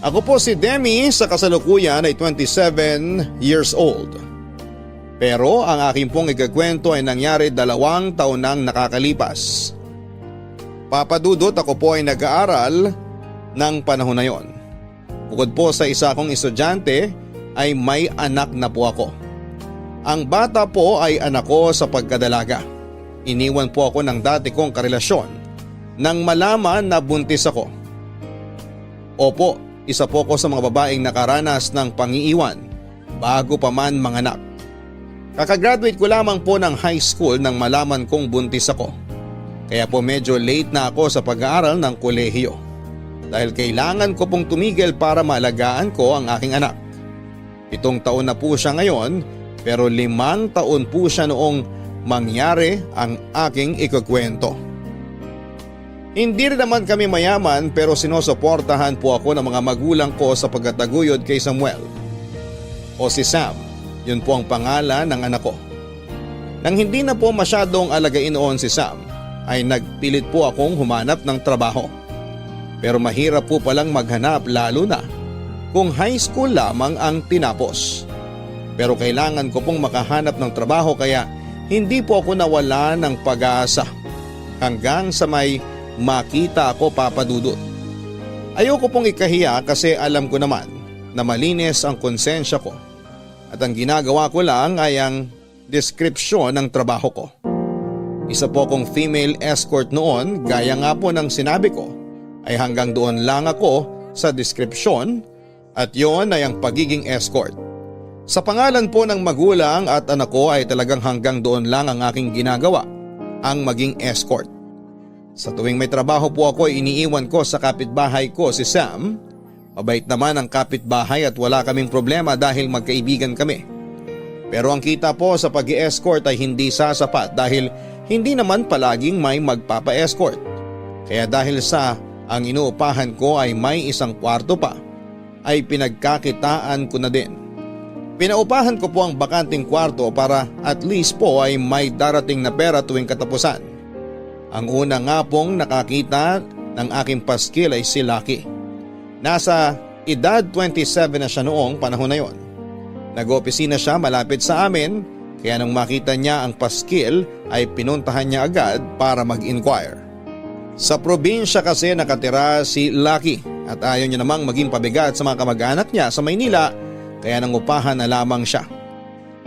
Ako po si Demi, sa kasalukuyan ay 27 years old. Pero ang aking pong ikakwento ay nangyari 2 taon nang nakakalipas. Papadudot, ako po ay nag-aaral ng panahon na yon. Bukod po sa isa kong estudyante ay may anak na po ako. Ang bata po ay anak ko sa pagkadalaga. Iniwan po ako ng dati kong karelasyon nang malaman na buntis ako. Opo, isa po ko sa mga babaeng nakaranas ng pangiiwan bago pa man manganak. Kakagraduate ko lamang po ng high school nang malaman kong buntis ako. Kaya po medyo late na ako sa pag-aaral ng kolehiyo. Dahil kailangan ko pong tumigil para maalagaan ko ang aking anak. 7 taon na po siya ngayon, pero 5 taon po siya noong mangyari ang aking ikukwento. Hindi rin naman kami mayaman, pero sinusuportahan po ako ng mga magulang ko sa pagtataguyod kay Samuel. O si Sam, yun po ang pangalan ng anak ko. Nang hindi na po masyadong alagain noon si Sam, ay nagpilit po akong humanap ng trabaho. Pero mahirap po palang maghanap, lalo na kung high school lamang ang tinapos. Pero kailangan ko pong makahanap ng trabaho, kaya hindi po ako nawala ng pag-asa hanggang sa may makita ako, papadudot. Ayoko pong ikahiya kasi alam ko naman na malinis ang konsensya ko. At ang ginagawa ko lang ay ang deskripsyon ng trabaho ko. Isa po akong female escort noon, gaya nga po ng sinabi ko, ay hanggang doon lang ako sa deskripsyon, at yon ay ang pagiging escort. Sa pangalan po ng magulang at anak ko ay talagang hanggang doon lang ang aking ginagawa, ang maging escort. Sa tuwing may trabaho po ako ay iniiwan ko sa kapitbahay ko si Sam. Mabait naman ang kapitbahay at wala kaming problema dahil magkaibigan kami. Pero ang kita po sa pag-i-escort ay hindi sasapat dahil hindi naman palaging may magpapa-escort. Kaya dahil sa ang inuupahan ko ay may 1 kwarto pa, ay pinagkakitaan ko na din. Pinaupahan ko po ang bakanting kwarto para at least po ay may darating na pera tuwing katapusan. Ang una nga pong nakakita ng aking paskil ay si Lucky. Nasa edad 27 na siya noong panahon na yon. Nag-opisina siya malapit sa amin, kaya nang makita niya ang paskil ay pinuntahan niya agad para mag-inquire. Sa probinsya kasi nakatira si Lucky at ayaw niya namang maging pabigat sa mga kamag-anak niya sa Maynila, kaya nangupahan na lamang siya.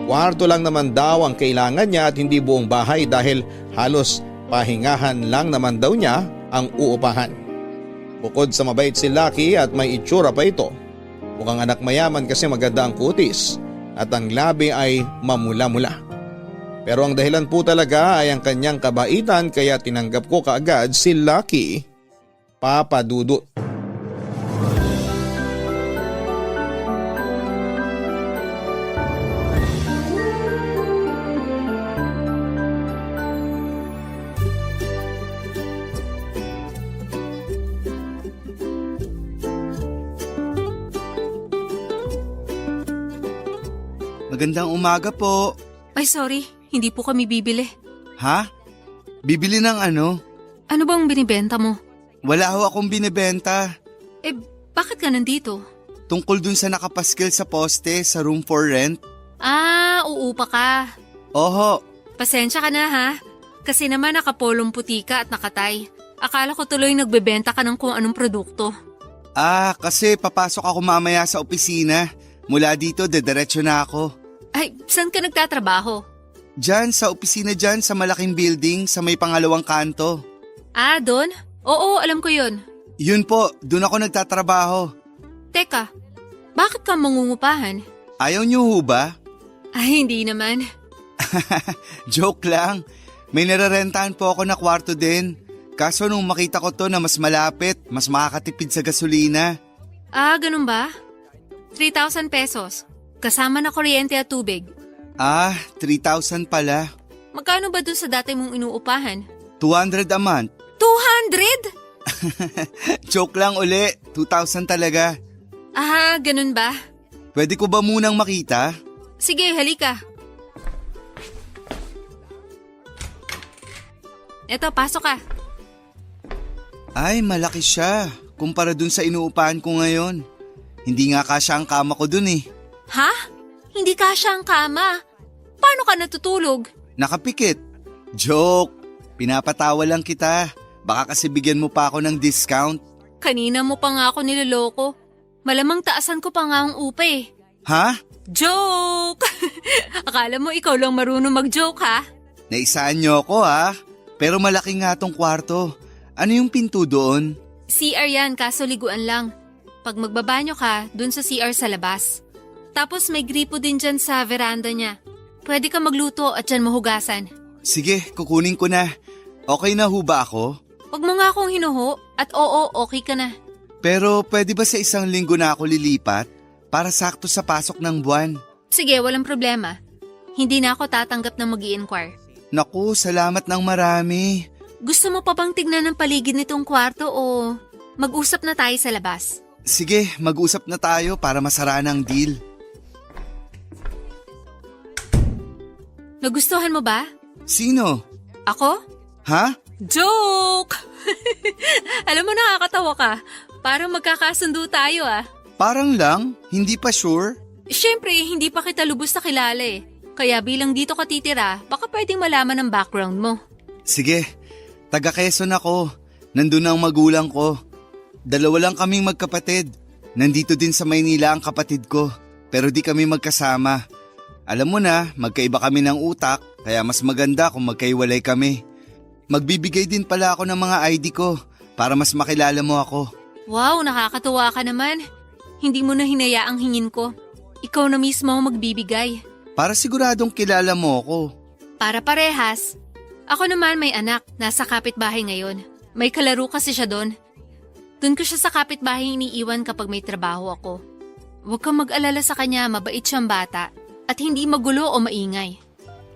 Kwarto lang naman daw ang kailangan niya at hindi buong bahay dahil halos pahingahan lang naman daw niya ang uupahan. Bukod sa mabait si Lucky at may itsura pa ito, mukhang anak mayaman kasi maganda ang kutis at ang labi ay mamula-mula. Pero ang dahilan po talaga ay ang kanyang kabaitan, kaya tinanggap ko kaagad si Lucky, papadudot. Magandang umaga po. Ay sorry, hindi po kami bibili. Ha? Bibili ng ano? Ano bang binibenta mo? Wala ho akong binibenta. Eh, bakit ka nandito? Tungkol dun sa nakapaskil sa poste sa room for rent. Ah, uupa ka. Oho. Pasensya ka na ha. Kasi naman nakapolong puti ka at nakatay. Akala ko tuloy nagbebenta ka ng kung anong produkto. Ah, kasi papasok ako mamaya sa opisina. Mula dito, dediretso na ako. Ay, saan ka nagtatrabaho? Diyan, sa opisina dyan, sa malaking building, sa may pangalawang kanto. Ah, doon? Oo, alam ko yun. Yun po, dun ako nagtatrabaho. Teka, bakit ka mangungupahan? Ayaw niyo ho ba? Ay, hindi naman. Joke lang. May nararentahan po ako na kwarto din. Kaso nung makita ko to na mas malapit, mas makakatipid sa gasolina. Ah, ganun ba? 3,000 pesos. Kasama na kuryente at tubig. Ah, 3,000 pala. Magkano ba dun sa dati mong inuupahan? 200 a month. 200? Joke lang uli, 2,000 talaga. Ah, ganun ba? Pwede ko ba munang makita? Sige, halika. Eto, pasok ka. Ay, malaki siya kumpara dun sa inuupahan ko ngayon. Hindi nga kasya ang kama ko dun eh. Ha? Hindi kasya ang kama. Paano ka natutulog? Nakapikit. Joke. Pinapatawa lang kita. Baka kasi bigyan mo pa ako ng discount. Kanina mo pa nga ako niloloko. Malamang taasan ko pa nga ang upa eh. Ha? Joke! Akala mo ikaw lang marunong mag-joke ha? Naisaan niyo ako ha? Pero malaki nga tong kwarto. Ano yung pinto doon? CR yan, kaso liguan lang. Pag magbabanyo ka, dun sa CR sa labas. Tapos may gripo din dyan sa veranda niya. Pwede ka magluto at dyan mahugasan. Sige, kukunin ko na. Okay na ho ba ako? Huwag mo nga akong hinuho at oo, okay ka na. Pero pwede ba sa isang linggo na ako lilipat? Para sakto sa pasok ng buwan. Sige, walang problema. Hindi na ako tatanggap na mag-i-inquire. Naku, salamat ng marami. Gusto mo pa bang tignan ng paligid nitong kwarto o mag-usap na tayo sa labas? Sige, mag-usap na tayo para masaraan ang deal. Nagustuhan mo ba? Sino? Ako? Ha? Joke! Alam mo, nakakatawa ka. Parang magkakasundo tayo ah. Parang lang, hindi pa sure. Siyempre, hindi pa kita lubos na kilala eh. Kaya bilang dito ka titira, baka pwedeng malaman ang background mo. Sige, taga Quezon ako. Nandun ang magulang ko. 2 lang kaming magkapatid. Nandito din sa Maynila ang kapatid ko. Pero di kami magkasama. Alam mo na, magkaiba kami ng utak, kaya mas maganda kung magkaiwalay kami. Magbibigay din pala ako ng mga ID ko para mas makilala mo ako. Wow, nakakatuwa ka naman. Hindi mo na hinayaang hingin ko. Ikaw na mismo ang magbibigay. Para siguradong kilala mo ako. Para parehas. Ako naman may anak, nasa kapitbahay ngayon. May kalaro kasi siya doon. Doon ko siya sa kapitbahay iniiwan kapag may trabaho ako. Huwag kang mag-alala sa kanya, mabait siyang bata. At hindi magulo o maingay.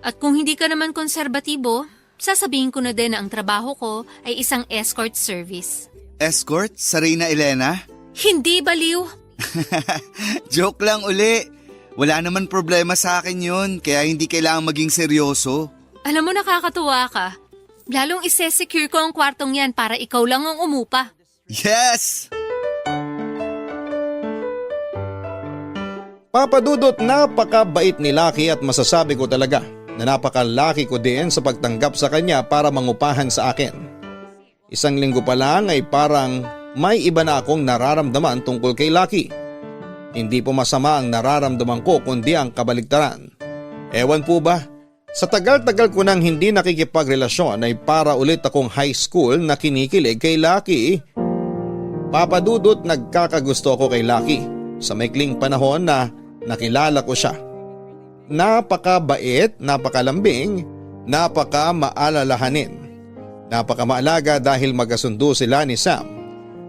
At kung hindi ka naman konserbatibo, sasabihin ko na din na ang trabaho ko ay isang escort service. Escort? Sa Reyna Elena? Hindi baliw! Joke lang uli. Wala naman problema sa akin yun, kaya hindi kailangan maging seryoso. Alam mo, nakakatuwa ka. Lalong ise-secure ko ang kwartong yan para ikaw lang ang umupa. Yes! Papa Dudut, napakabait ni Lucky at masasabi ko talaga na napakalaki ko din sa pagtanggap sa kanya para mangupahan sa akin. 1 linggo pa lang ay parang may iba na akong nararamdaman tungkol kay Lucky. Hindi po masama ang nararamdaman ko kundi ang kabaligtaran. Ewan po ba, sa tagal-tagal ko nang hindi nakikipagrelasyon ay para ulit akong high school na kinikilig kay Lucky. Papa Dudut, nagkakagusto ako kay Lucky sa maikling panahon na nakilala ko siya. Napakabait, napakalambing, napakamaalalahanin. Napakamaalaga dahil magkasundo sila ni Sam.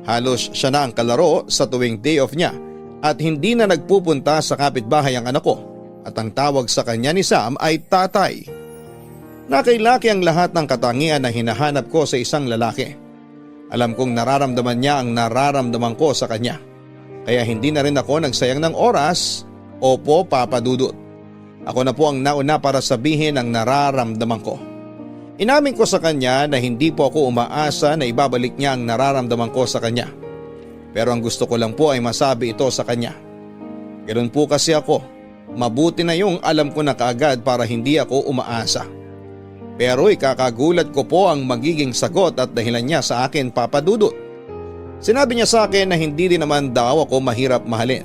Halos siya na ang kalaro sa tuwing day off niya at hindi na nagpupunta sa kapitbahay ang anak ko at ang tawag sa kanya ni Sam ay tatay. Nakailaki ang lahat ng katangian na hinahanap ko sa isang lalaki. Alam kong nararamdaman niya ang nararamdaman ko sa kanya. Kaya hindi na rin ako nagsayang ng oras. Opo, Papa Dudut. Ako na po ang nauna para sabihin ang nararamdaman ko. Inamin ko sa kanya na hindi po ako umaasa na ibabalik niya ang nararamdaman ko sa kanya. Pero ang gusto ko lang po ay masabi ito sa kanya. Ganoon po kasi ako. Mabuti na yung alam ko na kaagad para hindi ako umaasa. Pero ikakagulat ko po ang magiging sagot at dahilan niya sa akin, Papa Dudut. Sinabi niya sa akin na hindi din naman daw ako mahirap mahalin.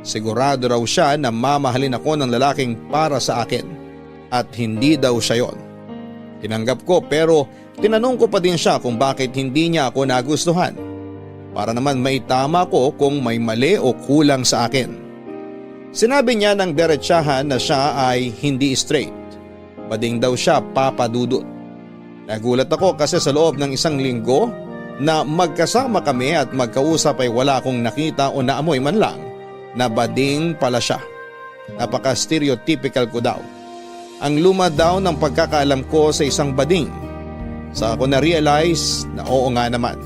Sigurado raw siya na mamahalin ako ng lalaking para sa akin. At hindi daw siya yon. Tinanggap ko pero tinanong ko pa din siya kung bakit hindi niya ako nagustuhan. Para naman maitama ko kung may mali o kulang sa akin. Sinabi niya ng diretsahan na siya ay hindi straight. Bading daw siya, Papa Dudut. Nagulat ako kasi sa loob ng 1 linggo na magkasama kami at magkausap ay wala akong nakita o naamoy man lang na bading pala siya. Napaka-stereotypical ko daw. Ang luma daw ng pagkakaalam ko sa isang bading. Sa ako na-realize na oo nga naman.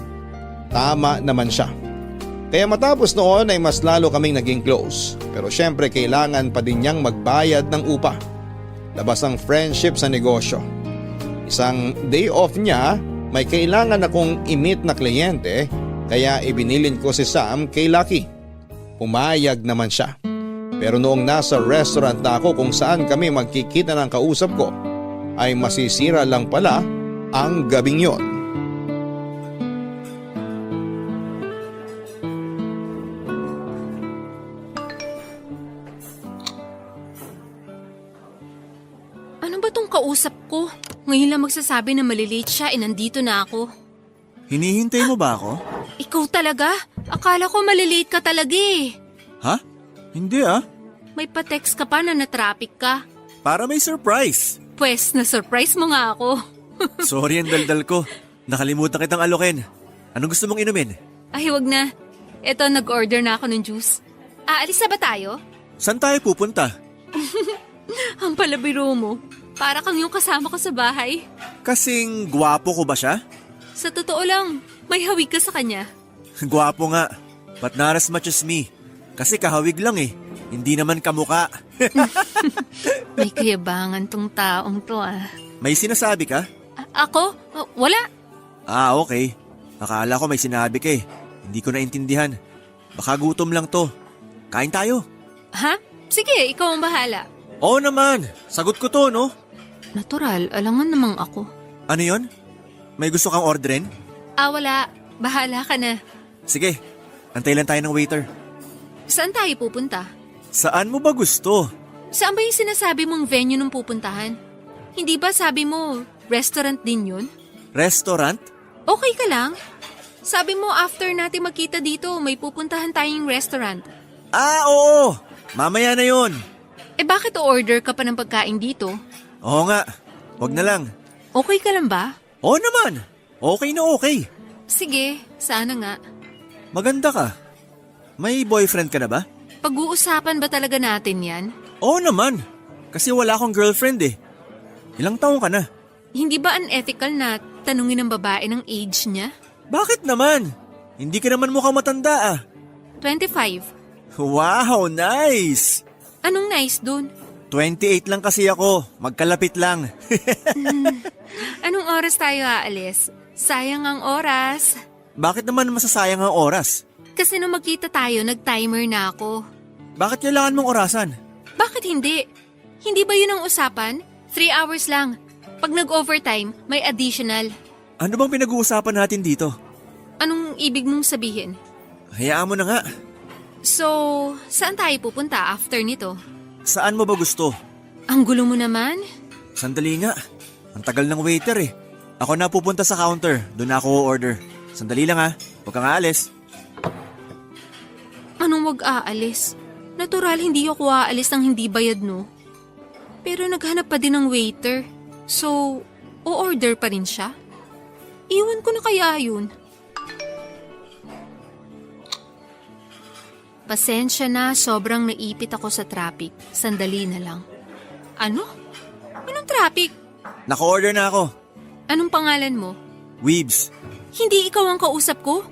Tama naman siya. Kaya matapos noon ay mas lalo kaming naging close. Pero syempre kailangan pa din niyang magbayad ng upa. Labas ang friendship sa negosyo. Isang day off niya, may kailangan akong i-meet na kliyente kaya ibinilin ko si Sam kay Lucky. Pumayag naman siya. Pero noong nasa restaurant na ako kung saan kami magkikita ng kausap ko, ay masisira lang pala ang gabing yon. Ano ba tong kausap ko? Ngayon lang magsasabi na malilate siya nandito na ako. Hinihintay mo ba ako? Ikaw talaga? Akala ko malilate ka talaga eh. Ha? Hindi ah. May pa-text ka pa na na-traffic ka. Para may surprise. Pwes, na-surprise mo nga ako. Sorry ang daldal ko. Nakalimutan kitang alokin. Anong gusto mong inumin? Ay, wag na. Eto, nag-order na ako ng juice. Aalis na ba tayo? Saan tayo pupunta? Ang palabiro mo. Para kang yung kasama ko sa bahay. Kasing gwapo ko ba siya? Sa totoo lang, may hawig ka sa kanya. Gwapo nga. But not as much as me. Kasi kahawig lang eh. Hindi naman kamuka. May kayabangan tong taong to ah. May sinasabi ka? Ako? Wala. Ah, okay. Akala ko may sinabi ka eh. Hindi ko naintindihan. Baka gutom lang to. Kain tayo. Ha? Sige, ikaw ang bahala. Oo naman. Sagot ko to, no? Natural, alangan namang ako. Ano yon? May gusto kang orderin? Wala. Bahala ka na. Sige. Antay lang tayo ng waiter. Saan tayo pupunta? Saan mo ba gusto? Saan ba yung sinasabi mong venue nung pupuntahan? Hindi ba sabi mo, restaurant din yun? Restaurant? Okay ka lang? Sabi mo after natin magkita dito, may pupuntahan tayong restaurant. Ah, oo. Mamaya na yon. Bakit o-order ka pa ng pagkain dito? Oo nga. Wag na lang. Okay ka lang ba? Oo naman. Okay na okay. Sige, sana nga. Maganda ka. May boyfriend ka na ba? Pag-uusapan ba talaga natin yan? Oo naman. Kasi wala akong girlfriend eh. Ilang taong ka na? Hindi ba unethical na tanungin ng babae ng age niya? Bakit naman? Hindi ka naman mukhang matanda ah. 25. Wow, nice! Anong nice dun? 28 lang kasi ako. Magkalapit lang. Anong oras tayo aalis? Sayang ang oras. Bakit naman masasayang ang oras? Kasi nung magkita tayo, nag-timer na ako. Bakit kailangan mong orasan? Bakit hindi? Hindi ba yun ang usapan? 3 hours lang. Pag nag-overtime, may additional. Ano bang pinag-uusapan natin dito? Anong ibig mong sabihin? Hayaan mo na nga. So, saan tayo pupunta after nito? Saan mo ba gusto? Ang gulo mo naman. Sandali nga. Ang tagal ng waiter eh. Ako na pupunta sa counter. Doon na ako order. Sandali lang ha. Huwag kang aalis. Anong wag aalis? Natural hindi ako aalis ng hindi bayad no. Pero naghanap pa din ng waiter. So, o-order pa rin siya? Iwan ko na kaya yun. Pasensya na, sobrang naipit ako sa traffic. Sandali na lang. Ano? Anong traffic? Naka-order na ako. Anong pangalan mo? Weebs. Hindi ikaw ang kausap ko?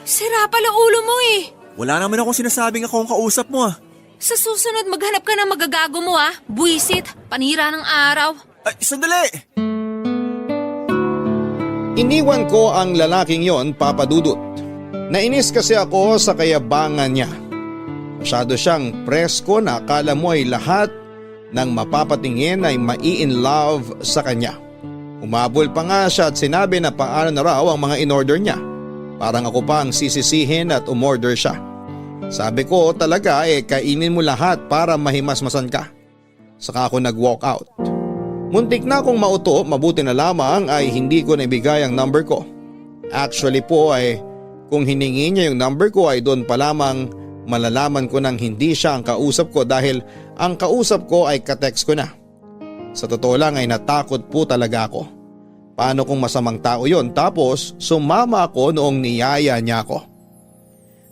Sira pala ulo mo eh. Wala naman akong sinasabing ako ang kausap mo ah. Sa susunod maghanap ka ng magagago mo ah. Buisit, panira ng araw. Ay, sandali! Iniwan ko ang lalaking yon, Papa Dudut. Nainis kasi ako sa kayabangan niya. Masyado siyang presko na akala mo ay lahat ng mapapatingin ay mai-in love sa kanya. Umabol pa nga siya at sinabi na paano na raw ang mga in-order niya. Parang ako pa ang sisisihin at umorder siya. Sabi ko talaga kainin mo lahat para mahimasmasan ka. Saka ako nag-walk out. Muntik na akong mauto, mabuti na lamang ay hindi ko naibigay ang number ko. Actually po kung hiningi niya yung number ko ay doon pa lamang malalaman ko nang hindi siya ang kausap ko dahil ang kausap ko ay katext ko na. Sa totoo lang ay natakot po talaga ako. Paano kung masamang tao yon tapos sumama ako noong niyaya niya ako.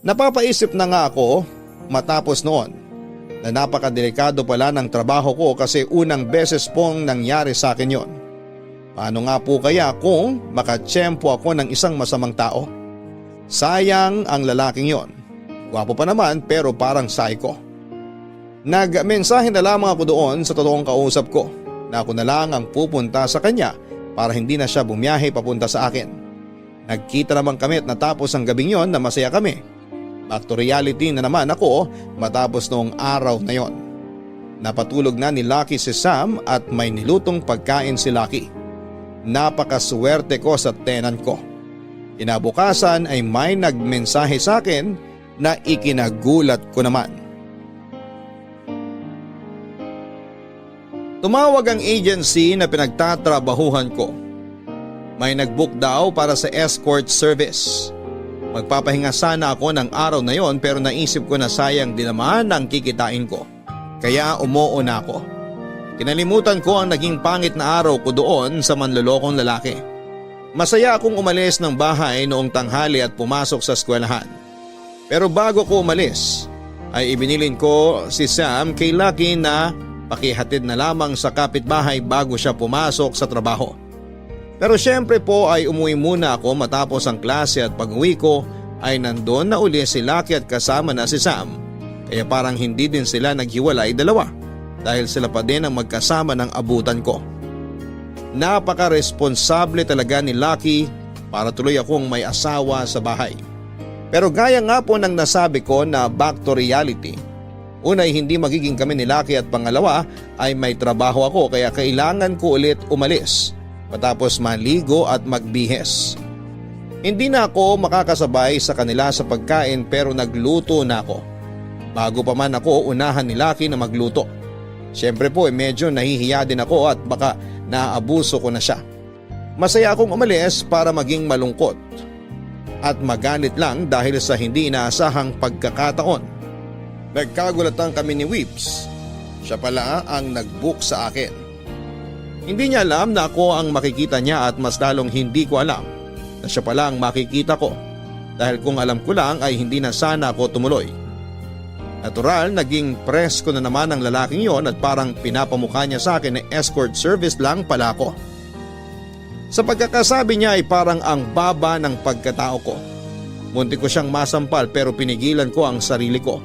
Napapaisip na nga ako matapos noon na napakadelikado pala ng trabaho ko kasi unang beses pong nangyari sa akin yon. Paano nga po kaya kung makatsyempo ako ng isang masamang tao? Sayang ang lalaking yon. Gwapo pa naman pero parang psycho. Nagmensahe na lamang ako doon sa totoong kausap ko na ako na lang ang pupunta sa kanya para hindi na siya bumiyahe papunta sa akin. Nagkita naman kami at natapos ang gabing yon na masaya kami. Back to reality na naman ako matapos noong araw na yon. Napatulog na ni Lucky si Sam at may nilutong pagkain si Lucky. Napakaswerte ko sa tenant ko. Kinabukasan ay may nagmensahe sa akin na ikinagulat ko naman. Tumawag ang agency na pinagtatrabahuhan ko. May nagbook daw para sa escort service. Magpapahinga sana ako ng araw na yon pero naisip ko na sayang din naman ang kikitain ko. Kaya umuuna ako. Kinalimutan ko ang naging pangit na araw ko doon sa manlolokong lalaki. Masaya akong umalis ng bahay noong tanghali at pumasok sa eskwelahan. Pero bago ko umalis ay ibinilin ko si Sam kay Lucky na pakihatid na lamang sa kapitbahay bago siya pumasok sa trabaho. Pero syempre po ay umuwi muna ako matapos ang klase at pag-uwi ko ay nandun na uli si Lucky at kasama na si Sam. Kaya parang hindi din sila naghiwalay dalawa dahil sila pa din ang magkasama ng abutan ko. Napaka-responsable talaga ni Lucky para tuloy akong may asawa sa bahay. Pero gaya nga po ng nasabi ko na back to reality, una ay hindi magiging kami ni Lucky at pangalawa ay may trabaho ako kaya kailangan ko ulit umalis matapos maligo at magbihes. Hindi na ako makakasabay sa kanila sa pagkain pero nagluto na ako. Bago pa man ako unahan ni Lucky na magluto. Siyempre po medyo nahihiya din ako at baka naaabuso ko na siya. Masaya akong umalis para maging malungkot at magalit lang dahil sa hindi inaasahang pagkakataon. Nagkagulatan kami ni Whips. Siya pala ang nag-book sa akin. Hindi niya alam na ako ang makikita niya at mas lalong hindi ko alam na siya pala ang makikita ko. Dahil kung alam ko lang ay hindi na sana ako tumuloy. Natural, naging presko na naman ang lalaking yon at parang pinapamukha niya sa akin na escort service lang pala ako. Sa pagkakasabi niya ay parang ang baba ng pagkatao ko. Munti ko siyang masampal pero pinigilan ko ang sarili ko.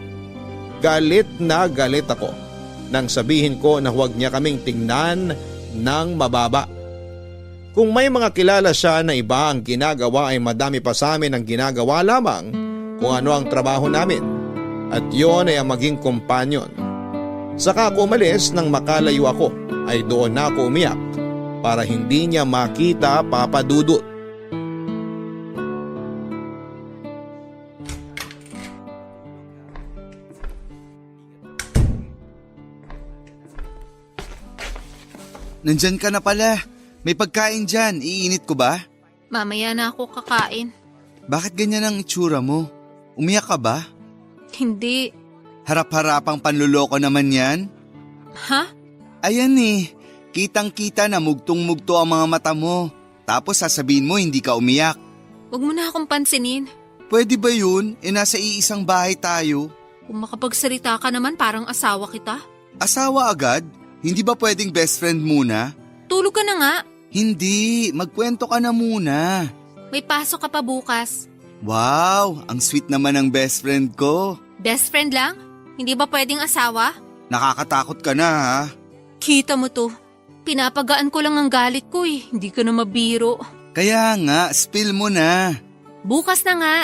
Galit na galit ako nang sabihin ko na huwag niya kaming tingnan ng mababa. Kung may mga kilala siya na iba ang ginagawa ay madami pa sa amin ang ginagawa lamang kung ano ang trabaho namin. At yon ay ang maging kompanyon. Saka ako umalis nang makalayo ako ay doon na ako umiyak para hindi niya makita papadudot. Nandyan ka na pala. May pagkain dyan. Iinit ko ba? Mamaya na ako kakain. Bakit ganyan ang itsura mo? Umiyak ka ba? Hindi. Harap-harapang panluloko naman yan? Ha? Ayan eh. Kitang-kita na mugtong-mugto ang mga mata mo. Tapos sasabihin mo hindi ka umiyak. Huwag mo na akong pansinin. Pwede ba yun? Nasa iisang bahay tayo. Kung makapagsalita ka naman parang asawa kita. Asawa agad? Hindi ba pwedeng best friend muna? Tulog ka na nga. Hindi, magkwento ka na muna. May pasok ka pa bukas. Wow, ang sweet naman ng best friend ko. Best friend lang? Hindi ba pwedeng asawa? Nakakatakot ka na ha? Kita mo to. Pinapagaan ko lang ang galit ko eh. Hindi ka na mabiro. Kaya nga, spill mo na. Bukas na nga.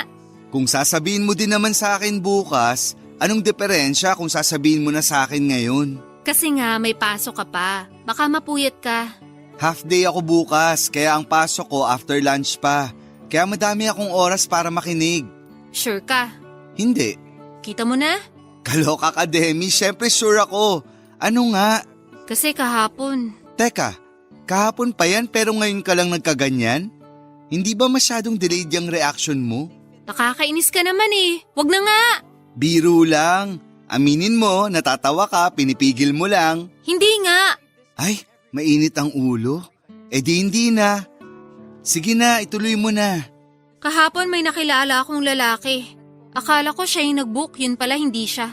Kung sasabihin mo din naman sa akin bukas, anong diferensya kung sasabihin mo na sa akin ngayon? Kasi nga may pasok ka pa. Baka mapuyat ka. Half day ako bukas, kaya ang pasok ko after lunch pa. Kaya madami akong oras para makinig. Sure ka? Hindi. Kita mo na? Kaloka ka, Demi. Siyempre sure ako. Ano nga? Kasi kahapon. Teka, kahapon pa yan pero ngayon ka lang nagkaganyan? Hindi ba masyadong delayed yung reaction mo? Nakakainis ka naman eh. Wag na nga. Biro lang. Aminin mo, natatawa ka, pinipigil mo lang. Hindi nga. Ay, mainit ang ulo. Eh di hindi na. Sige na, ituloy mo na. Kahapon may nakilala akong lalaki. Akala ko siya yung nag-book, yun pala hindi siya.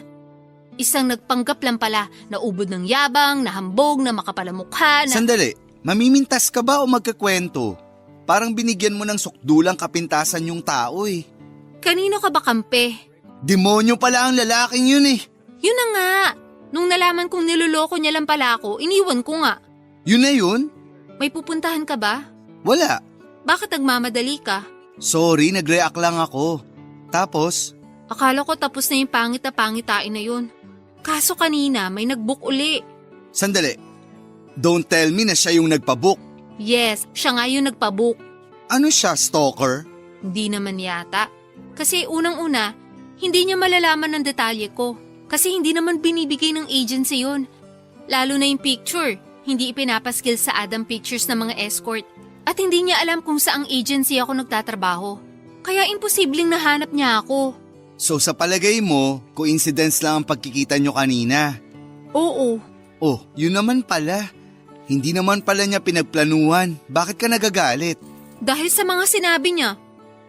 Isang nagpanggap lang pala, na ubod ng yabang, na hambog, na makapalamukha, na… Sandali, mamimintas ka ba o magkakwento? Parang binigyan mo ng sukdulang kapintasan yung tao eh. Kanino ka ba kampe? Demonyo pala ang lalaking yun eh. Yun na nga. Nung nalaman kong niloloko niya lang pala ako, iniwan ko nga. Yun na yun? May pupuntahan ka ba? Wala. Bakit nagmamadali ka? Sorry, nag-react lang ako. Tapos? Akala ko tapos na yung pangit na pangitain na yun. Kaso kanina may nag-book uli. Sandali. Don't tell me na siya yung nagpabook. Yes, siya nga yung nagpa-book. Ano siya, stalker? Hindi naman yata. Kasi unang-una, hindi niya malalaman ng detalye ko. Kasi hindi naman binibigay ng agency yun. Lalo na yung picture, hindi ipinapaskil sa Adam Pictures ng mga escort. At hindi niya alam kung saang agency ako nagtatrabaho. Kaya imposibleng nahanap niya ako. So sa palagay mo, coincidence lang ang pagkikita nyo kanina. Oo. Oh, yun naman pala. Hindi naman pala niya pinagplanuhan. Bakit ka nagagalit? Dahil sa mga sinabi niya.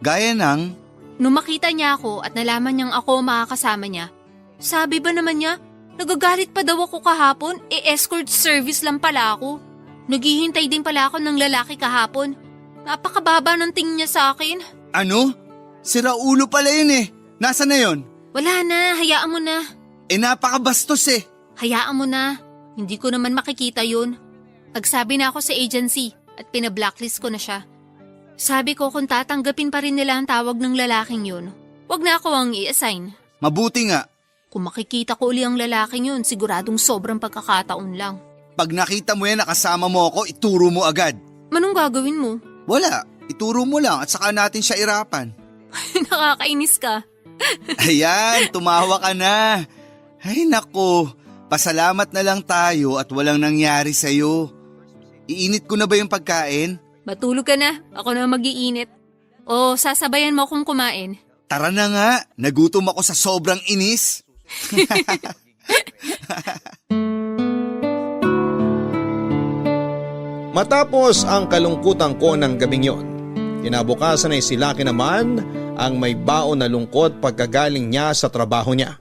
Gaya ng, Nung makita niya ako at nalaman niyang ako ang makakasama niya, sabi ba naman niya, nagagalit pa daw ako kahapon, escort service lang pala ako. Naghihintay din pala ako ng lalaki kahapon. Napakababa ng tingin niya sa akin. ano? Sira ulo pala yun eh. Nasaan na yun? Wala na, hayaan mo na. Napakabastos eh. Hayaan mo na. Hindi ko naman makikita yun. Nagsabi na ako sa agency at pina-blacklist ko na siya. Sabi ko kung tatanggapin pa rin nila ang tawag ng lalaking yun, wag na ako ang i-assign. Mabuti nga. Kung makikita ko uli ang lalaking yun, siguradong sobrang pagkakataon lang. Pag nakita mo yan nakasama mo ako, ituro mo agad. Anong gagawin mo? Wala, ituro mo lang at saka natin siya irapan. Nakakainis ka. Ayan, tumawa ka na. Ay nako, pasalamat na lang tayo at walang nangyari sa'yo. Iinit ko na ba yung pagkain? Matulog ka na, ako na mag-iinit. O sasabayan mo akong kumain. Tara na nga, nagutom ako sa sobrang inis. Matapos ang kalungkutan ko ng gabing yon, kinabukasan ay si Lucky naman ang may baon na lungkot pagkagaling niya sa trabaho niya.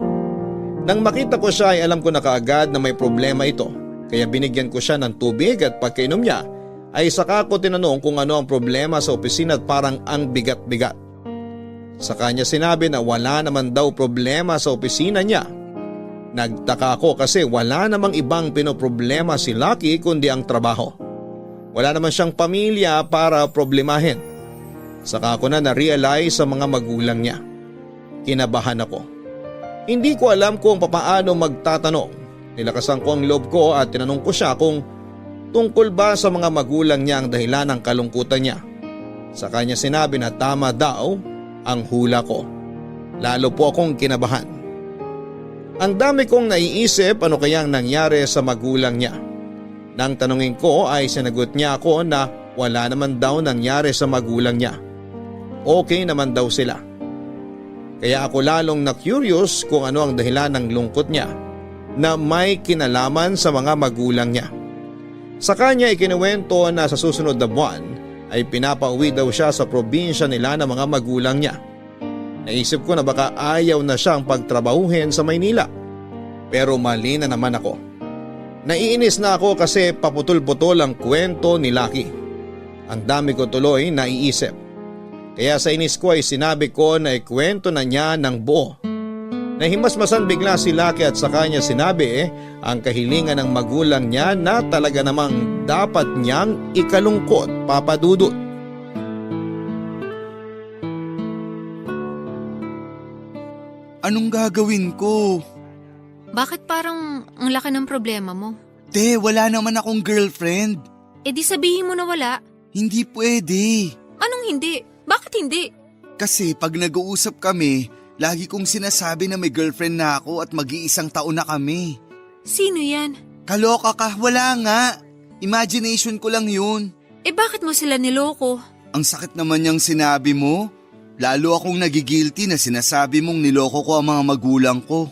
Nang makita ko siya ay alam ko na kaagad na may problema ito, kaya binigyan ko siya ng tubig at pagkainom niya ay saka ko tinanong kung ano ang problema sa opisina at parang ang bigat-bigat. Sa kanya sinabi na wala naman daw problema sa opisina niya. Nagtaka ako kasi wala namang ibang pinoproblema si Lucky kundi ang trabaho. Wala naman siyang pamilya para problemahin. Saka ko na na-realize sa mga magulang niya. Kinabahan ako. Hindi ko alam kung papaano magtatanong. Nilakasan ko ang loob ko at tinanong ko siya kung tungkol ba sa mga magulang niya ang dahilan ng kalungkutan niya. Sa kanya sinabi na tama daw ang hula ko. Lalo po akong kinabahan. Ang dami kong naiisip ano kayang nangyari sa magulang niya. Nang tanungin ko ay sinagot niya ako na wala naman daw nangyari sa magulang niya. Okay naman daw sila. Kaya ako lalong na-curious kung ano ang dahilan ng lungkot niya na may kinalaman sa mga magulang niya. Sa kanya ikinuwento na sa susunod na buwan ay pinapauwi daw siya sa probinsya nila ng mga magulang niya. Naisip ko na baka ayaw na siyang pagtrabahuhin sa Maynila. Pero mali na naman ako. Naiinis na ako kasi paputol-putol ang kwento ni Lucky. Ang dami ko tuloy naiisip. Kaya sa inis ko ay sinabi ko na ikwento na niya ng buo. Nahimasmasan bigla si Lucky at sa kanya sinabi ang kahilingan ng magulang niya na talaga namang dapat niyang ikalungkot, Papa Dudut. Anong gagawin ko? Bakit parang ang laki ng problema mo? Te, wala naman akong girlfriend. Eh di sabihin mo na wala. Hindi pwede. Anong hindi? Bakit hindi? Kasi pag nag-uusap kami, lagi kong sinasabi na may girlfriend na ako at mag-iisang taon na kami. Sino yan? Kaloka ka, wala nga. Imagination ko lang yun. Eh bakit mo sila niloko? Ang sakit naman niyang sinabi mo. Lalo akong nagigilty na sinasabi mong niloko ko ang mga magulang ko.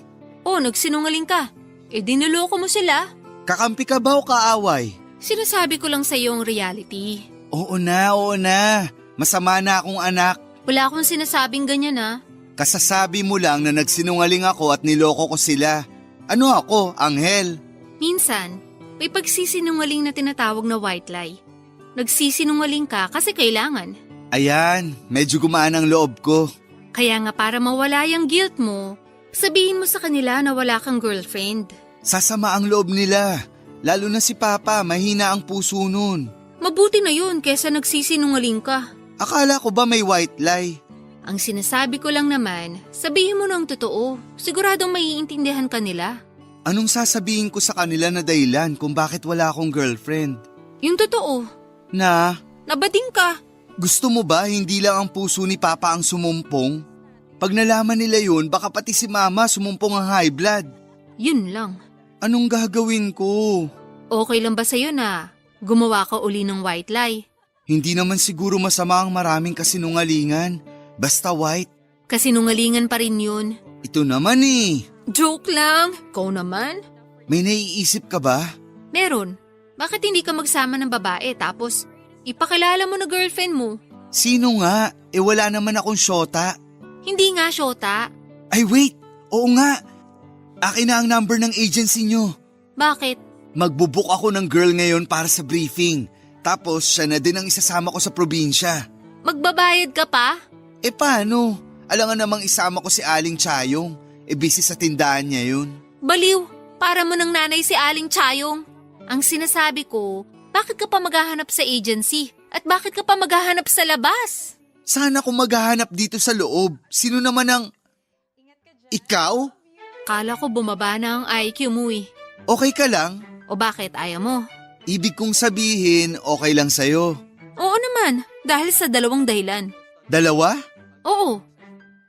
Oh, nagsinungaling ka. Eh di niloko mo sila. Kakampi ka ba o kaaway? Sinasabi ko lang sa iyo ang reality. Oo na. Masama na akong anak. Wala akong sinasabing ganyan ha. Kasasabi mo lang na nagsinungaling ako at niloko ko sila. Ano ako, anghel? Minsan, may pagsisinungaling na tinatawag na white lie. Nagsisinungaling ka kasi kailangan. Ayan, medyo gumaan ang loob ko. Kaya nga para mawala yung guilt mo, sabihin mo sa kanila na wala kang girlfriend. Sasama ang loob nila. Lalo na si Papa, mahina ang puso nun. Mabuti na yun kesa nagsisinungaling ka. Akala ko ba may white lie? Ang sinasabi ko lang naman, sabihin mo ng totoo. Siguradong maiintindihan ka nila. Anong sasabihin ko sa kanila na dahilan kung bakit wala akong girlfriend? Yung totoo, nabading ka. Gusto mo ba hindi lang ang puso ni Papa ang sumumpong? Pag nalaman nila yun, baka pati si Mama sumumpong ang high blood. Yun lang. Anong gagawin ko? Okay lang ba sa'yo na gumawa ka uli ng white lie? Hindi naman siguro masama ang maraming kasinungalingan. Basta white. Kasinungalingan pa rin yun. Ito naman eh. Joke lang. Ikaw naman. May naiisip ka ba? Meron. Bakit hindi ka magsama ng babae tapos ipakilala mo na girlfriend mo? Sino nga? Wala naman akong syota. Hindi nga, Shota. Ay wait, oo nga. Akin na ang number ng agency nyo. Bakit? Magbubuk ako ng girl ngayon para sa briefing. Tapos siya na din ang isasama ko sa probinsya. Magbabayad ka pa? Paano? Alangan namang isama ko si Aling Chayong. Busy sa tindahan niya yun. Baliw, para mo ng nanay si Aling Chayong. Ang sinasabi ko, bakit ka pa maghahanap sa agency? At bakit ka pa maghahanap sa labas? Sana kung maghahanap dito sa loob. Sino naman ang... Ikaw? Kala ko bumaba na ang IQ mo eh. Okay ka lang? O bakit ayaw mo? Ibig kong sabihin, okay lang sa'yo. Oo naman, dahil sa dalawang dahilan. Dalawa? Oo.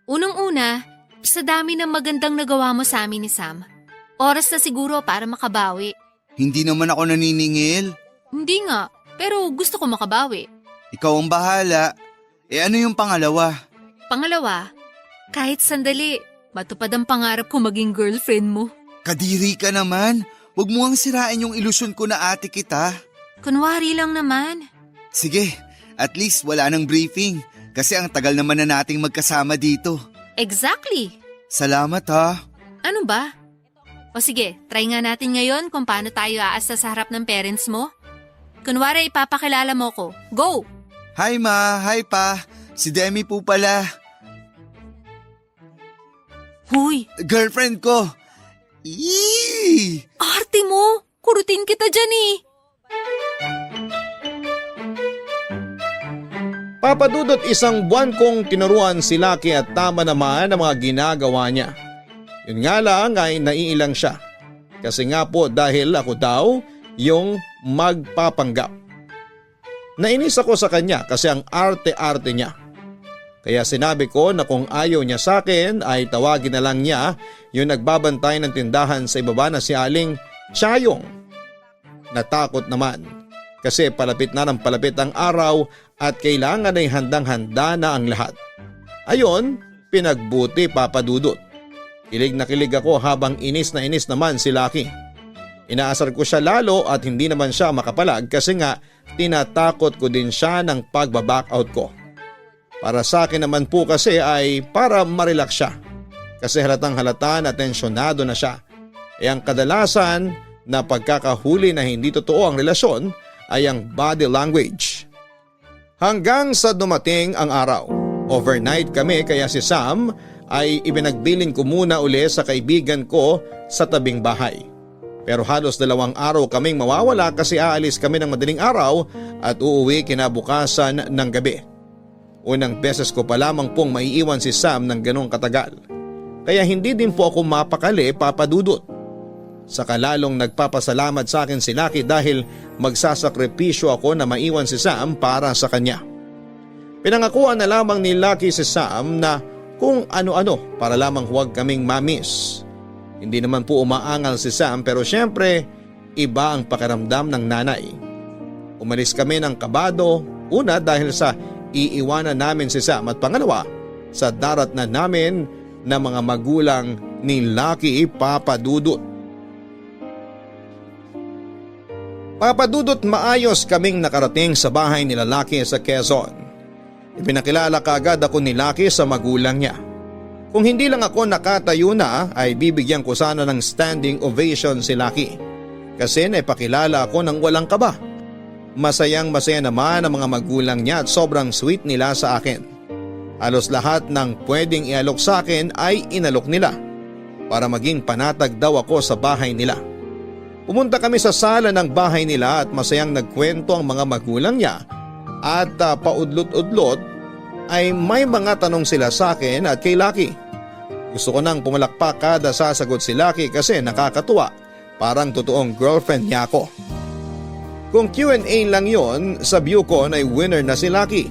Unang-una, sa dami ng magandang nagawa mo sa amin ni Sam, oras na siguro para makabawi. Hindi naman ako naniningil. Hindi nga, pero gusto ko makabawi. Ikaw ang bahala. Ano yung pangalawa? Pangalawa, kahit sandali, matupad ang pangarap ko maging girlfriend mo. Kadiri ka naman. Huwag mo ang sirain yung ilusyon ko na ate kita. Kunwari lang naman. Sige, at least wala nang briefing. Kasi ang tagal naman na nating magkasama dito. Exactly. Salamat ha. Ano ba? O sige, try nga natin ngayon kung paano tayo aasta sa harap ng parents mo. Kunwari ipapakilala mo ko. Go! Hi ma, hi pa. Si Demi po pala. Huy, Girlfriend ko. Eee! arte mo! Kurutin kita dyan eh. Papadudot isang buwan kong tinuruan si Lucky at tama naman ang mga ginagawa niya. Yun nga lang ay naiilang siya. Kasi nga po dahil ako daw yung magpapanggap. Nainis ako sa kanya kasi ang arte-arte niya. Kaya sinabi ko na kung ayaw niya sa akin ay tawagin na lang niya yung nagbabantay ng tindahan sa ibaba na si Aling Chayong. Natakot naman kasi palapit na ng palapit ang araw at kailangan ay handang-handa na ang lahat. Ayon, pinagbuti Papadudot. Kilig na kilig ako habang inis na inis naman si Lucky. Inaasar ko siya lalo at hindi naman siya makapalag kasi nga tinatakot ko din siya ng pagbaback out ko. Para sa akin naman po kasi ay para marelax siya. Kasi halatang halata na tensyonado na siya. Ang kadalasan na pagkakahuli na hindi totoo ang relasyon ay ang body language. Hanggang sa dumating ang araw. Overnight kami kaya si Sam ay ibinagbilin ko muna uli sa kaibigan ko sa tabing bahay. Pero halos 2 araw kaming mawawala kasi aalis kami ng madaling araw at uuwi kinabukasan ng gabi. Unang beses ko pa lamang pong maiiwan si Sam ng ganong katagal. Kaya hindi din po ako mapakali Papadudot. Saka lalong nagpapasalamat sa akin si Lucky dahil magsasakripisyo ako na maiwan si Sam para sa kanya. Pinangakuan na lamang ni Lucky si Sam na kung ano-ano para lamang huwag kaming mamiss. Hindi naman po umaangal si Sam pero syempre iba ang pakiramdam ng nanay. Umalis kami ng kabado, una dahil sa iiwanan namin si Sam at pangalawa sa darat na namin na mga magulang ni Lucky Papadudot. Papadudot maayos kaming nakarating sa bahay nila Lucky sa Quezon. Ipinakilala kaagad ako ni Lucky sa magulang niya. Kung hindi lang ako nakatayo na ay bibigyan ko sana ng standing ovation si Lucky. Kasi naipakilala ako ng walang kaba. Masayang masaya naman ang mga magulang niya at sobrang sweet nila sa akin. Halos lahat ng pwedeng ialok sa akin ay inalok nila para maging panatag daw ako sa bahay nila. Pumunta kami sa sala ng bahay nila at masayang nagkwento ang mga magulang niya at paudlot-udlot ay may mga tanong sila sa akin at kay Lucky. Gusto ko nang pumalakpak kada sasagot si Lucky kasi nakakatuwa, parang totoong girlfriend niya ako. Kung Q&A lang yon, sa view ko ay winner na si Lucky.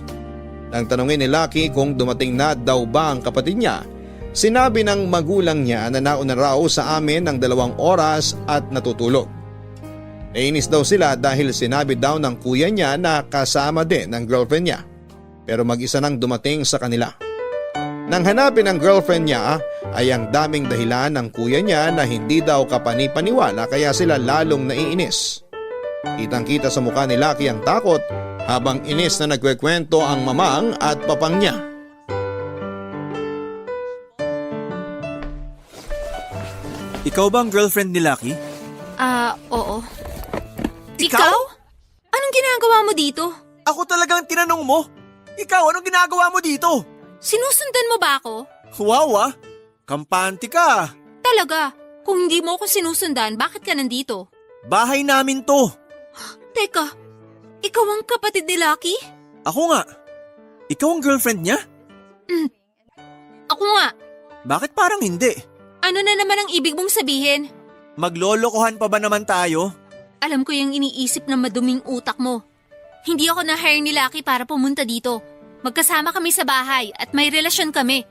Nang tanongin ni Lucky kung dumating na daw ba ang kapatid niya, sinabi ng magulang niya na nauna raw sa amin ng 2 oras at natutulog. Nainis daw sila dahil sinabi daw ng kuya niya na kasama din ng girlfriend niya, pero mag-isa nang dumating sa kanila. Nang hanapin ng girlfriend niya ay ang daming dahilan ng kuya niya na hindi daw kapanipaniwala kaya sila lalong naiinis. Kitang-kita sa mukha ni Lucky ang takot habang inis na nagkwekwento ang mamang at papang niya. Ikaw ba ang girlfriend ni Lucky? Oo. Ikaw? Anong ginagawa mo dito? Ako talagang tinanong mo. Ikaw, anong ginagawa mo dito? Sinusundan mo ba ako? Wow kampante ka. Talaga, kung hindi mo ako sinusundan, bakit ka nandito? Bahay namin to. Teka, ikaw ang kapatid ni Lucky? Ako nga. Ikaw ang girlfriend niya? Ako nga. Bakit parang hindi? Ano na naman ang ibig mong sabihin? Maglolokohan pa ba naman tayo? Alam ko yung iniisip ng maduming utak mo. Hindi ako na-hire ni Lucky para pumunta dito. Magkasama kami sa bahay at may relasyon kami.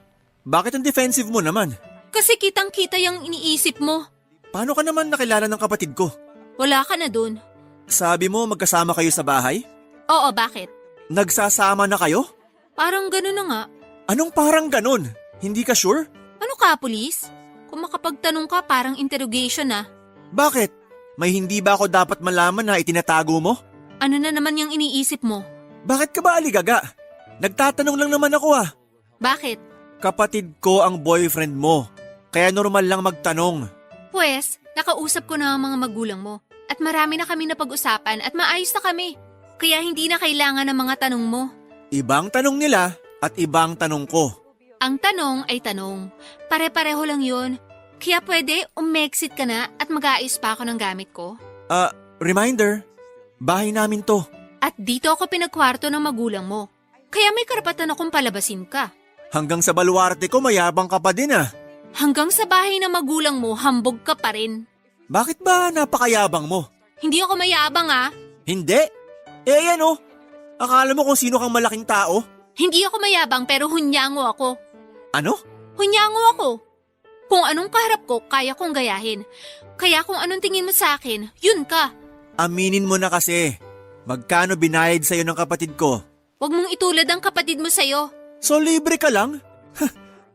Bakit ang defensive mo naman? Kasi kitang-kita yung iniisip mo. Paano ka naman nakilala ng kapatid ko? Wala ka na dun. Sabi mo magkasama kayo sa bahay? Oo, bakit? Nagsasama na kayo? Parang ganun na nga. Anong parang ganun? Hindi ka sure? Ano ka, pulis? Kung makapagtanong ka, parang interrogation na. Bakit? May hindi ba ako dapat malaman na itinatago mo? Ano na naman yung iniisip mo? Bakit ka ba aligaga? Nagtatanong lang naman ako ah. Bakit? Kapatid ko ang boyfriend mo. Kaya normal lang magtanong. Pwes, nakausap ko na ang mga magulang mo. At marami na kami napag-usapan at maayos na kami. Kaya hindi na kailangan ng mga tanong mo. Ibang tanong nila at ibang tanong ko. Ang tanong ay tanong. Pare-pareho lang yun. Kaya pwede umexit ka na at mag-aayos pa ako ng gamit ko. Reminder, bahay namin to. At dito ako pinagkwarto ng magulang mo. Kaya may karapatan akong palabasin ka. Hanggang sa baluarte ko mayabang ka pa din ah. Hanggang sa bahay ng magulang mo, hambog ka pa rin. Bakit ba napakayabang mo? Hindi ako mayabang ah. Hindi. Ayan oh. Akala mo kung sino kang malaking tao? Hindi ako mayabang pero hunyango ako. Ano? Hunyango ako. Kung anong kaharap ko, kaya kong gayahin. Kaya kung anong tingin mo sa akin, yun ka. Aminin mo na kasi. Magkano binayad sa'yo ng kapatid ko? Huwag mong itulad ang kapatid mo sa'yo. So libre ka lang?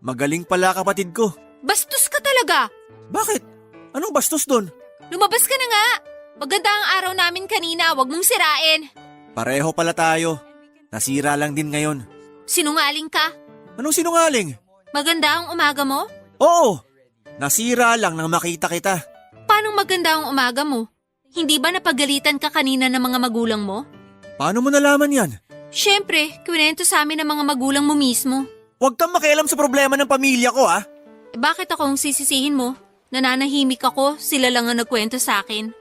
Magaling pala kapatid ko. Bastos ka talaga. Bakit? Anong bastos doon? Lumabas ka na nga. Maganda ang araw namin kanina, huwag mong sirain. Pareho pala tayo. Nasira lang din ngayon. Sinungaling ka. Anong sinungaling? Maganda ang umaga mo? Oo. Nasira lang nang makita kita. Paano maganda ang umaga mo? Hindi ba napagalitan ka kanina ng mga magulang mo? Paano mo nalaman yan? Siyempre, kwento sa amin ng mga magulang mo mismo. Huwag kang makialam sa problema ng pamilya ko ah. Bakit akong sisisihin mo? Nananahimik ako, sila lang ang nagkwento sa akin.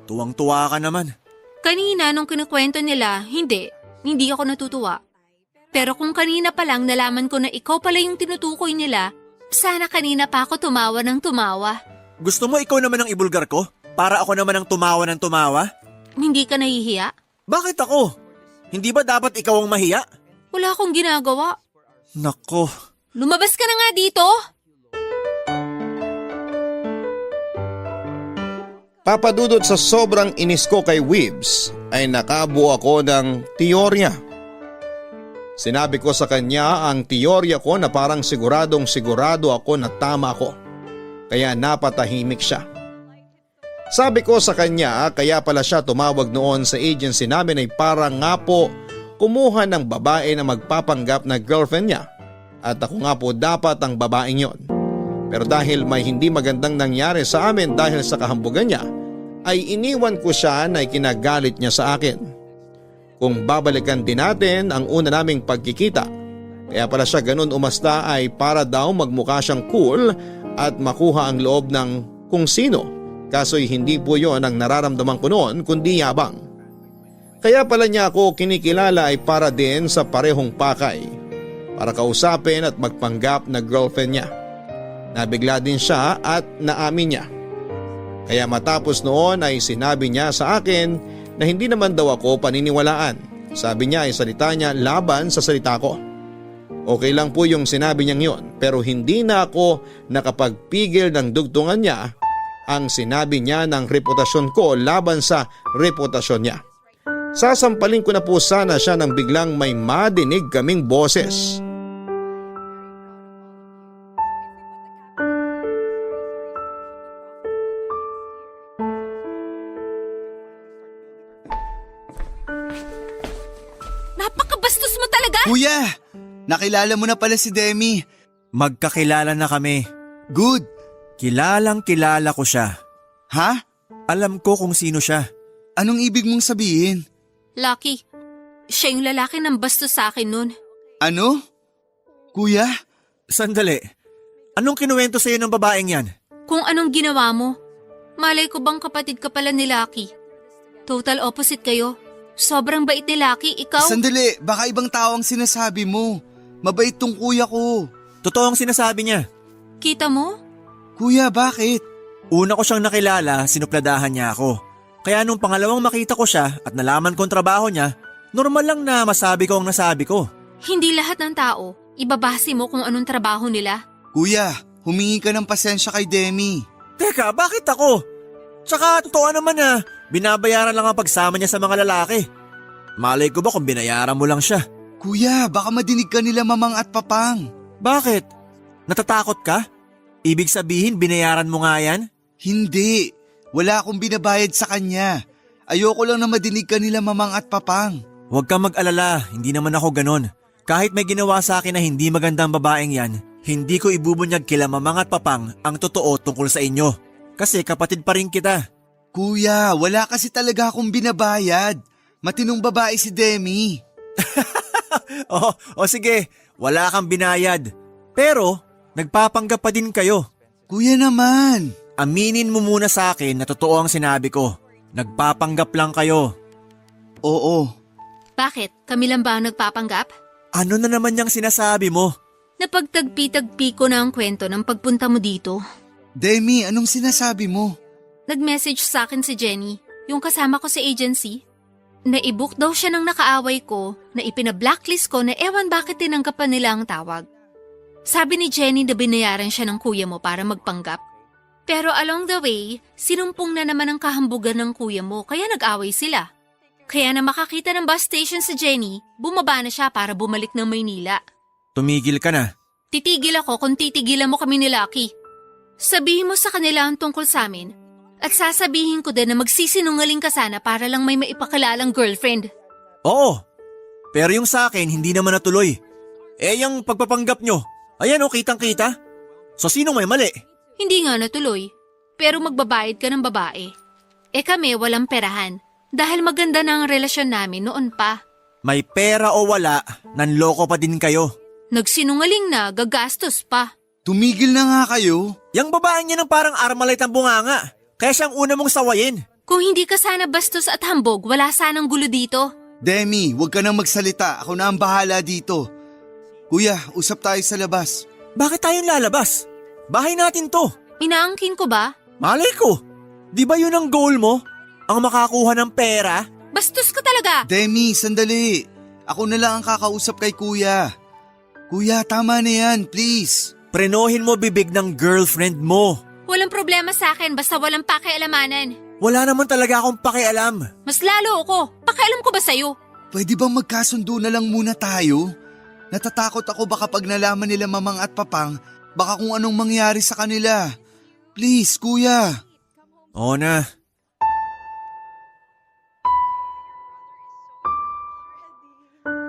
Tuwang-tuwa ka naman. Kanina nung kinukwento nila, hindi ako natutuwa. Pero kung kanina pa lang nalaman ko na ikaw pala yung tinutukoy nila, sana kanina pa ako tumawa ng tumawa. Gusto mo ikaw naman ang ibulgar ko? Para ako naman ang tumawa ng tumawa? Hindi ka nahihiya? Bakit ako? Hindi ba dapat ikaw ang mahiya? Wala akong ginagawa. Nako. Lumabas ka na nga dito! Papadudot sa sobrang inis ko kay Weebs ay nakabuo ako ng teorya. Sinabi ko sa kanya ang teorya ko na parang siguradong sigurado ako na tama ako. Kaya napatahimik siya. Sabi ko sa kanya kaya pala siya tumawag noon sa agency namin ay para nga po kumuha ng babae na magpapanggap na girlfriend niya. At ako nga po dapat ang babaeng yon. Pero dahil may hindi magandang nangyari sa amin dahil sa kahambugan niya, ay iniwan ko siya na ikinagalit niya sa akin. Kung babalikan din natin ang una naming pagkikita, kaya pala siya ganun umasta ay para daw magmukha siyang cool at makuha ang loob ng kung sino. Kaso'y hindi po yon ang nararamdaman ko noon kundi yabang. Kaya pala niya ako kinikilala ay para din sa parehong pakay. para kausapin at magpanggap na girlfriend niya. Nabigla din siya at naamin niya. Kaya matapos noon ay sinabi niya sa akin na hindi naman daw ako paniniwalaan. Sabi niya ay salita niya laban sa salita ko. Okay lang po yung sinabi niyang yon, pero hindi na ako nakapagpigil ng dugtungan niya ang sinabi niya ng reputasyon ko laban sa reputasyon niya. Sasampalin ko na po sana siya nang biglang may madinig kaming boses. Napakabastos mo talaga! Kuya! Nakilala mo na pala si Demi. Magkakilala na kami. Good. Kilalang kilala ko siya. Ha? Alam ko kung sino siya. Anong ibig mong sabihin? Lucky, siya yung lalaki ng bastos sa akin nun. Ano? Kuya? Sandali. Anong kinuwento sa'yo ng babaeng yan? Kung anong ginawa mo, malay ko bang kapatid ka pala ni Lucky? Total opposite kayo. Sobrang bait ni Lucky, ikaw? Sandali, baka ibang tao ang sinasabi mo. Mabait tong kuya ko. Totoo ang sinasabi niya. Kita mo? Kuya, bakit? Una ko siyang nakilala, sinupladahan niya ako. Kaya nung pangalawang makita ko siya at nalaman kong trabaho niya, normal lang na masabi ko ang nasabi ko. Hindi lahat ng tao, ibabase mo kung anong trabaho nila. Kuya, humingi ka ng pasensya kay Demi. Teka, bakit ako? Tsaka totoo naman na binabayaran lang ang pagsama niya sa mga lalaki. Malay ko ba kung binayaran mo lang siya? Kuya, baka madinig ka nila mamang at papang. Bakit? Natatakot ka? Ibig sabihin binayaran mo nga yan? Hindi. Wala akong binabayad sa kanya. Ayoko lang na madinig ka nila mamang at papang. Huwag kang mag-alala, hindi naman ako ganon. Kahit may ginawa sa akin na hindi magandang babaeng yan, hindi ko ibubunyag kila mamang at papang ang totoo tungkol sa inyo. Kasi kapatid pa rin kita. Kuya, wala kasi talaga akong binabayad. Matinong babae si Demi. O sige, wala kang binayad. Pero nagpapanggap pa din kayo. Kuya naman. Aminin mo muna sa akin na totoo ang sinabi ko. Nagpapanggap lang kayo. Oo. Bakit? Kami lang ba ang nagpapanggap? Ano na naman yung sinasabi mo? Napagtagpi-tagpi ko na ang kwento ng pagpunta mo dito. Demi, anong sinasabi mo? Nag-message sa akin si Jenny, yung kasama ko sa agency. Na-i-book daw siya ng nakaaway ko na ipina-blacklist ko na ewan bakit tinanggap pa nila ang tawag. Sabi ni Jenny na binayaran siya ng kuya mo para magpanggap. Pero along the way, sinumpong na naman ang kahambugan ng kuya mo kaya nag-away sila. Kaya na makakita ng bus station si Jenny, bumaba na siya para bumalik ng Maynila. Tumigil ka na. Titigil ako kung titigilan mo kami ni Lucky. Sabihin mo sa kanila ang tungkol sa amin. At sasabihin ko din na magsisinungaling ka sana para lang may maipakilalang girlfriend. Oo, pero yung sa akin hindi naman natuloy. Yung pagpapanggap nyo, ayan kitang kita. So sinong may mali? Hindi nga natuloy, pero magbabayad ka ng babae. Kami walang perahan dahil maganda na ang relasyon namin noon pa. May pera o wala, nanloko pa din kayo. Nagsinungaling na, gagastos pa. Tumigil na nga kayo. Yang babaeng niya ng parang Armalite ang bunganga. Kaya siyang una mong sawayin. Kung hindi ka sana bastos at hambog, wala sanang gulo dito. Demi, huwag ka nang magsalita. Ako na ang bahala dito. Kuya, usap tayo sa labas. Bakit tayong lalabas? Bahay natin to. Inaangkin ko ba? Malay ko. Di ba yun ang goal mo? Ang makakuha ng pera? Bastos ka talaga! Demi, sandali. Ako na lang ang kakausap kay kuya. Kuya, tama na yan, please. Prenohin mo bibig ng girlfriend mo. Walang problema sa akin basta walang pakialamanan. Wala naman talaga akong pakialam. Mas lalo ako. Pakialam ko ba sa'yo? Pwede bang magkasundo na lang muna tayo? Natatakot ako baka pag nalaman nila mamang at papang, baka kung anong mangyari sa kanila. Please, kuya. Oo na.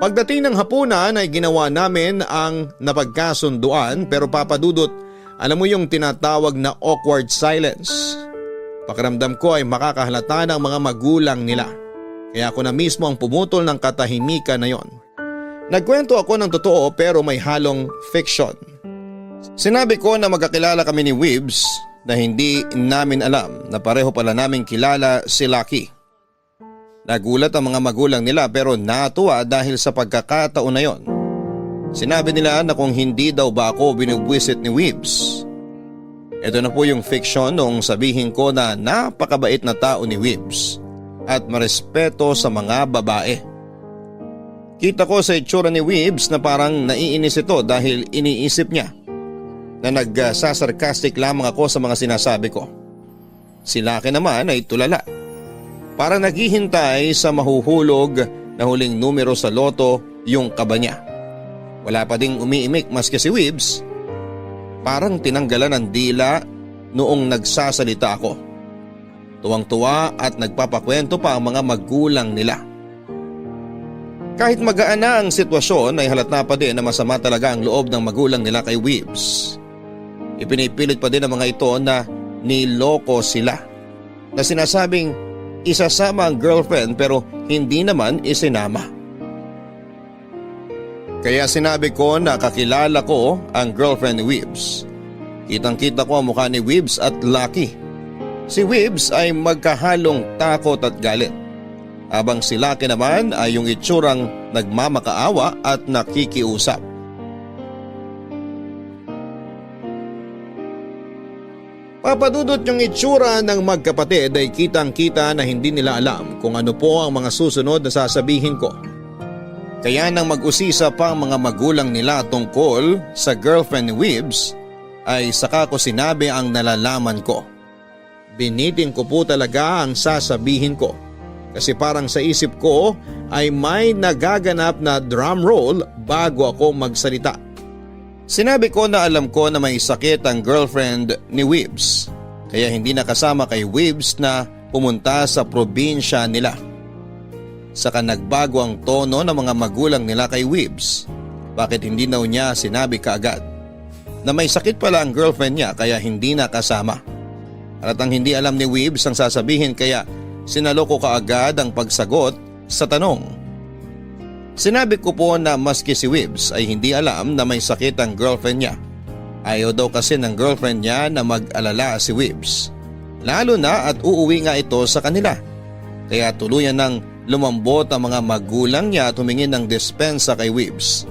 Pagdating ng hapunan ay ginawa namin ang napagkasunduan pero papadudot, alam mo yung tinatawag na awkward silence. Pakiramdam ko ay makakahalata ng mga magulang nila. Kaya ako na mismo ang pumutol ng katahimikan na yon. Nagkwento ako ng totoo pero may halong fiction. Sinabi ko na magkakilala kami ni Wibbs na hindi namin alam na pareho pala naming kilala si Lucky. Nagulat ang mga magulang nila pero natuwa dahil sa pagkakataon na yon. Sinabi nila na kung hindi daw ba ako binubwisit ni Weebs. Ito na po yung fiction noong sabihin ko na napakabait na tao ni Weebs at marespeto sa mga babae. Kita ko sa itsura ni Weebs na parang naiinis ito dahil iniisip niya na nagsasarcastic lamang ako sa mga sinasabi ko. Si Lucky naman ay tulala. Para naghihintay sa mahuhulog na huling numero sa loto yung kaba niya. Wala pa ding umiimik maski si Weebs. Parang tinanggalan ng dila noong nagsasalita ako. Tuwang-tuwa at nagpapakwento pa ang mga magulang nila. Kahit magaan na ang sitwasyon ay halata pa din na masama talaga ang loob ng magulang nila kay Weebs. Ipinipilit pa din ng mga ito na niloko sila. Na sinasabing isasama ang girlfriend pero hindi naman isinama. Kaya sinabi ko na kakilala ko ang girlfriend ni Weebs. Kitang-kita ko ang mukha ni Weebs at Lucky. Si Weebs ay magkahalong takot at galit. Habang si Lucky naman ay yung itsurang nagmamakaawa at nakikiusap. Papadudot yung itsura ng magkapatid ay kitang-kita na hindi nila alam kung ano po ang mga susunod na sasabihin ko. Kaya nang mag-usisa pa ang mga magulang nila tungkol sa girlfriend ni Weebs ay saka ko sinabi ang nalalaman ko. Binitin ko po talaga ang sasabihin ko kasi parang sa isip ko ay may nagaganap na drum roll bago ako magsalita. Sinabi ko na alam ko na may sakit ang girlfriend ni Weebs kaya hindi nakasama kay Weebs na pumunta sa probinsya nila. Saka nagbago ang tono ng mga magulang nila kay Weebs. Bakit hindi daw niya sinabi kaagad na may sakit pala ang girlfriend niya kaya hindi nakasama. Halatang hindi alam ni Weebs ang sasabihin kaya sinalo ko kaagad ang pagsagot sa tanong. Sinabi ko po na maski si Weebs ay hindi alam na may sakit ang girlfriend niya. Ayaw daw kasi ng girlfriend niya na mag-alala si Weebs. Lalo na at uuwi nga ito sa kanila. Kaya tuluyan ng lumambot ang mga magulang niya at humingin ng dispensa kay Weebs.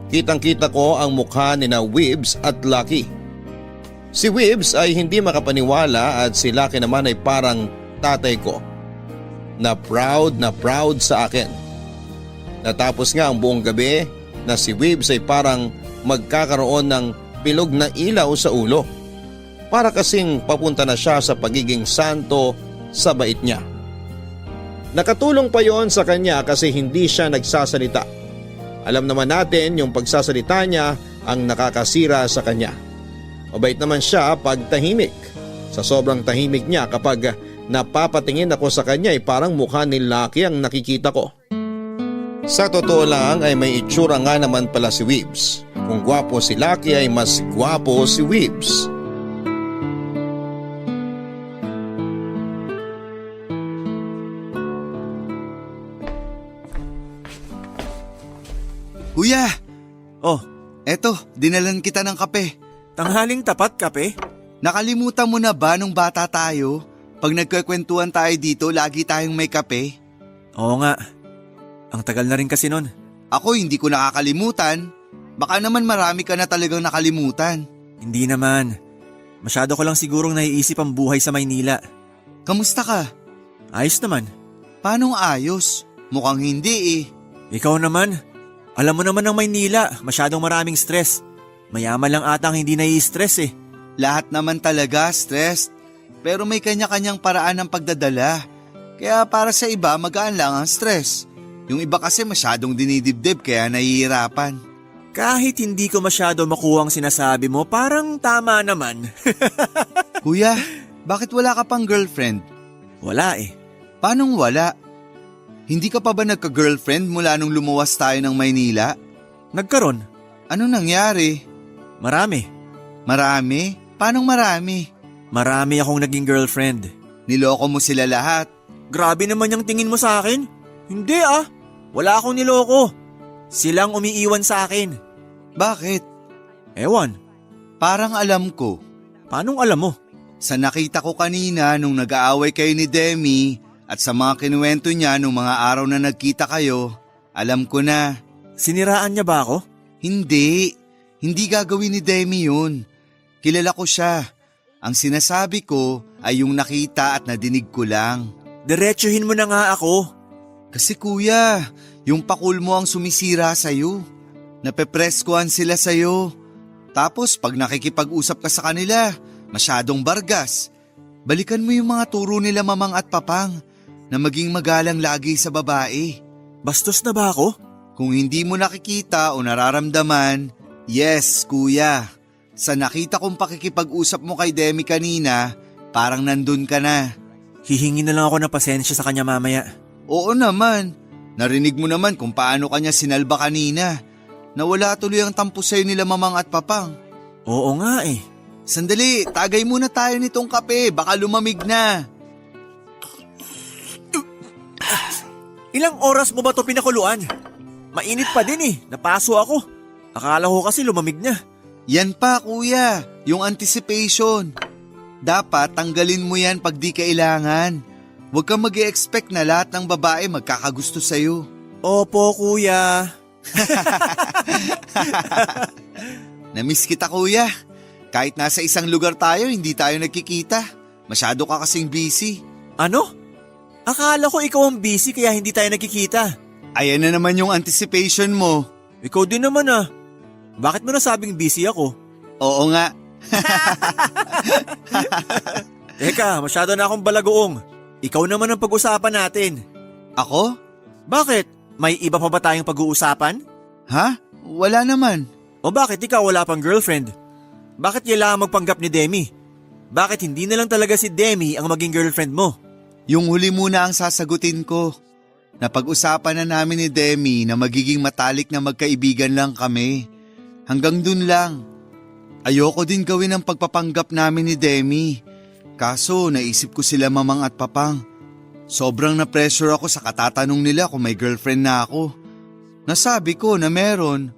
Kitang-kita ko ang mukha ni na Weebs at Lucky. Si Weebs ay hindi makapaniwala at si Lucky naman ay parang tatay ko. Na proud sa akin. Natapos nga ang buong gabi na si Weebs ay parang magkakaroon ng bilog na ilaw sa ulo. Para kasing papunta na siya sa pagiging santo sa bait niya. Nakatulong pa yon sa kanya kasi hindi siya nagsasalita. Alam naman natin yung pagsasalita niya ang nakakasira sa kanya. Mabait naman siya pag tahimik. Sa sobrang tahimik niya kapag napapatingin ako sa kanya ay parang mukha ni Lucky ang nakikita ko. Sa totoo lang ay may itsura nga naman pala si Weebs. Kung gwapo si Lucky ay mas gwapo si Weebs. Kuya! Oh, Eto, dinalan kita ng kape. tanghaling tapat kape? Nakalimutan mo na ba nung bata tayo? Pag nagkakwentuhan tayo dito, lagi tayong may kape. Oo nga. Ang tagal na rin kasi nun. Ako hindi ko nakakalimutan. Baka naman marami ka na talagang nakalimutan. Hindi naman. Masyado ko lang sigurong naiisip ang buhay sa Maynila. Kamusta ka? Ayos naman. Paanong ayos? Mukhang hindi eh. Ikaw naman. Alam mo naman ng Maynila, masyadong maraming stress. Mayaman lang atang hindi nai-stress eh. Lahat naman talaga stressed. Pero may kanya-kanyang paraan ng pagdadala. Kaya para sa iba magaan lang ang stress. Yung iba kasi masyadong dinidibdib kaya nahihirapan. Kahit hindi ko masyado makuha ang sinasabi mo, parang tama naman. Kuya, bakit wala ka pang girlfriend? Wala eh. Paanong wala? Hindi ka pa ba nagka-girlfriend mula nung lumuwas tayo ng Maynila? Nagkaroon. Ano nangyari? Marami. Marami? Paanong marami? Marami akong naging girlfriend. Niloko mo sila lahat. Grabe naman yung tingin mo sa akin. Hindi ah. Wala akong niloko. Silang umiiwan sa akin. Bakit? Ewan. Parang alam ko. Paanong alam mo? Sa nakita ko kanina nung nag-aaway kayo ni Demi at sa mga kinuwento niya nung mga araw na nagkita kayo, alam ko na. Siniraan niya ba ako? Hindi. Hindi gagawin ni Demi yun. Kilala ko siya. Ang sinasabi ko ay yung nakita at nadinig ko lang. Diretsuhin mo na nga ako. Kasi kuya, yung pakul mo ang sumisira sa'yo. Napepreskuhan sila sa'yo. Tapos pag nakikipag-usap ka sa kanila, masyadong bargas. Balikan mo yung mga turo nila mamang at papang na maging magalang lagi sa babae. Bastos na ba ako? Kung hindi mo nakikita o nararamdaman, yes kuya. Sa nakita kong pakikipag-usap mo kay Demi kanina, parang nandun ka na. Hihingi na lang ako ng pasensya sa kanya mamaya. Oo naman. Narinig mo naman kung paano kanya sinalba kanina. Nawala tuloy ang tampo sa'yo nila mamang at papang. Oo nga eh. Sandali, tagay muna tayo nitong kape. Baka lumamig na. Ilang oras mo ba ito pinakuluan? Mainit pa din eh. Napaso ako. Akala ko kasi lumamig na. Yan pa kuya, yung anticipation. Dapat tanggalin mo yan pag di kailangan. Huwag kang mag-i-expect na lahat ng babae magkakagusto sa'yo. Opo kuya. Namiss kita kuya. Kahit nasa isang lugar tayo, hindi tayo nagkikita. Masyado ka kasing busy. Ano? Akala ko ikaw ang busy kaya hindi tayo nagkikita. Ayan na naman yung anticipation mo. Ikaw din naman ah. Bakit mo nasabing busy ako? Oo nga. Teka, masyado na akong balagoong. Ikaw naman ang pag-usapan natin. Ako? Bakit? May iba pa ba tayong pag-uusapan? Ha? Wala naman. O bakit ikaw wala pang girlfriend? Bakit kailangan magpanggap ni Demi? Bakit hindi na lang talaga si Demi ang maging girlfriend mo? Yung huli muna ang sasagutin ko. Napag-usapan na namin ni Demi na magiging matalik na magkaibigan lang kami. Hanggang dun lang. Ayoko din gawin ang pagpapanggap namin ni Demi. Kaso naisip ko sila mamang at papang. Sobrang na-pressure ako sa katatanong nila kung may girlfriend na ako. Nasabi ko na meron.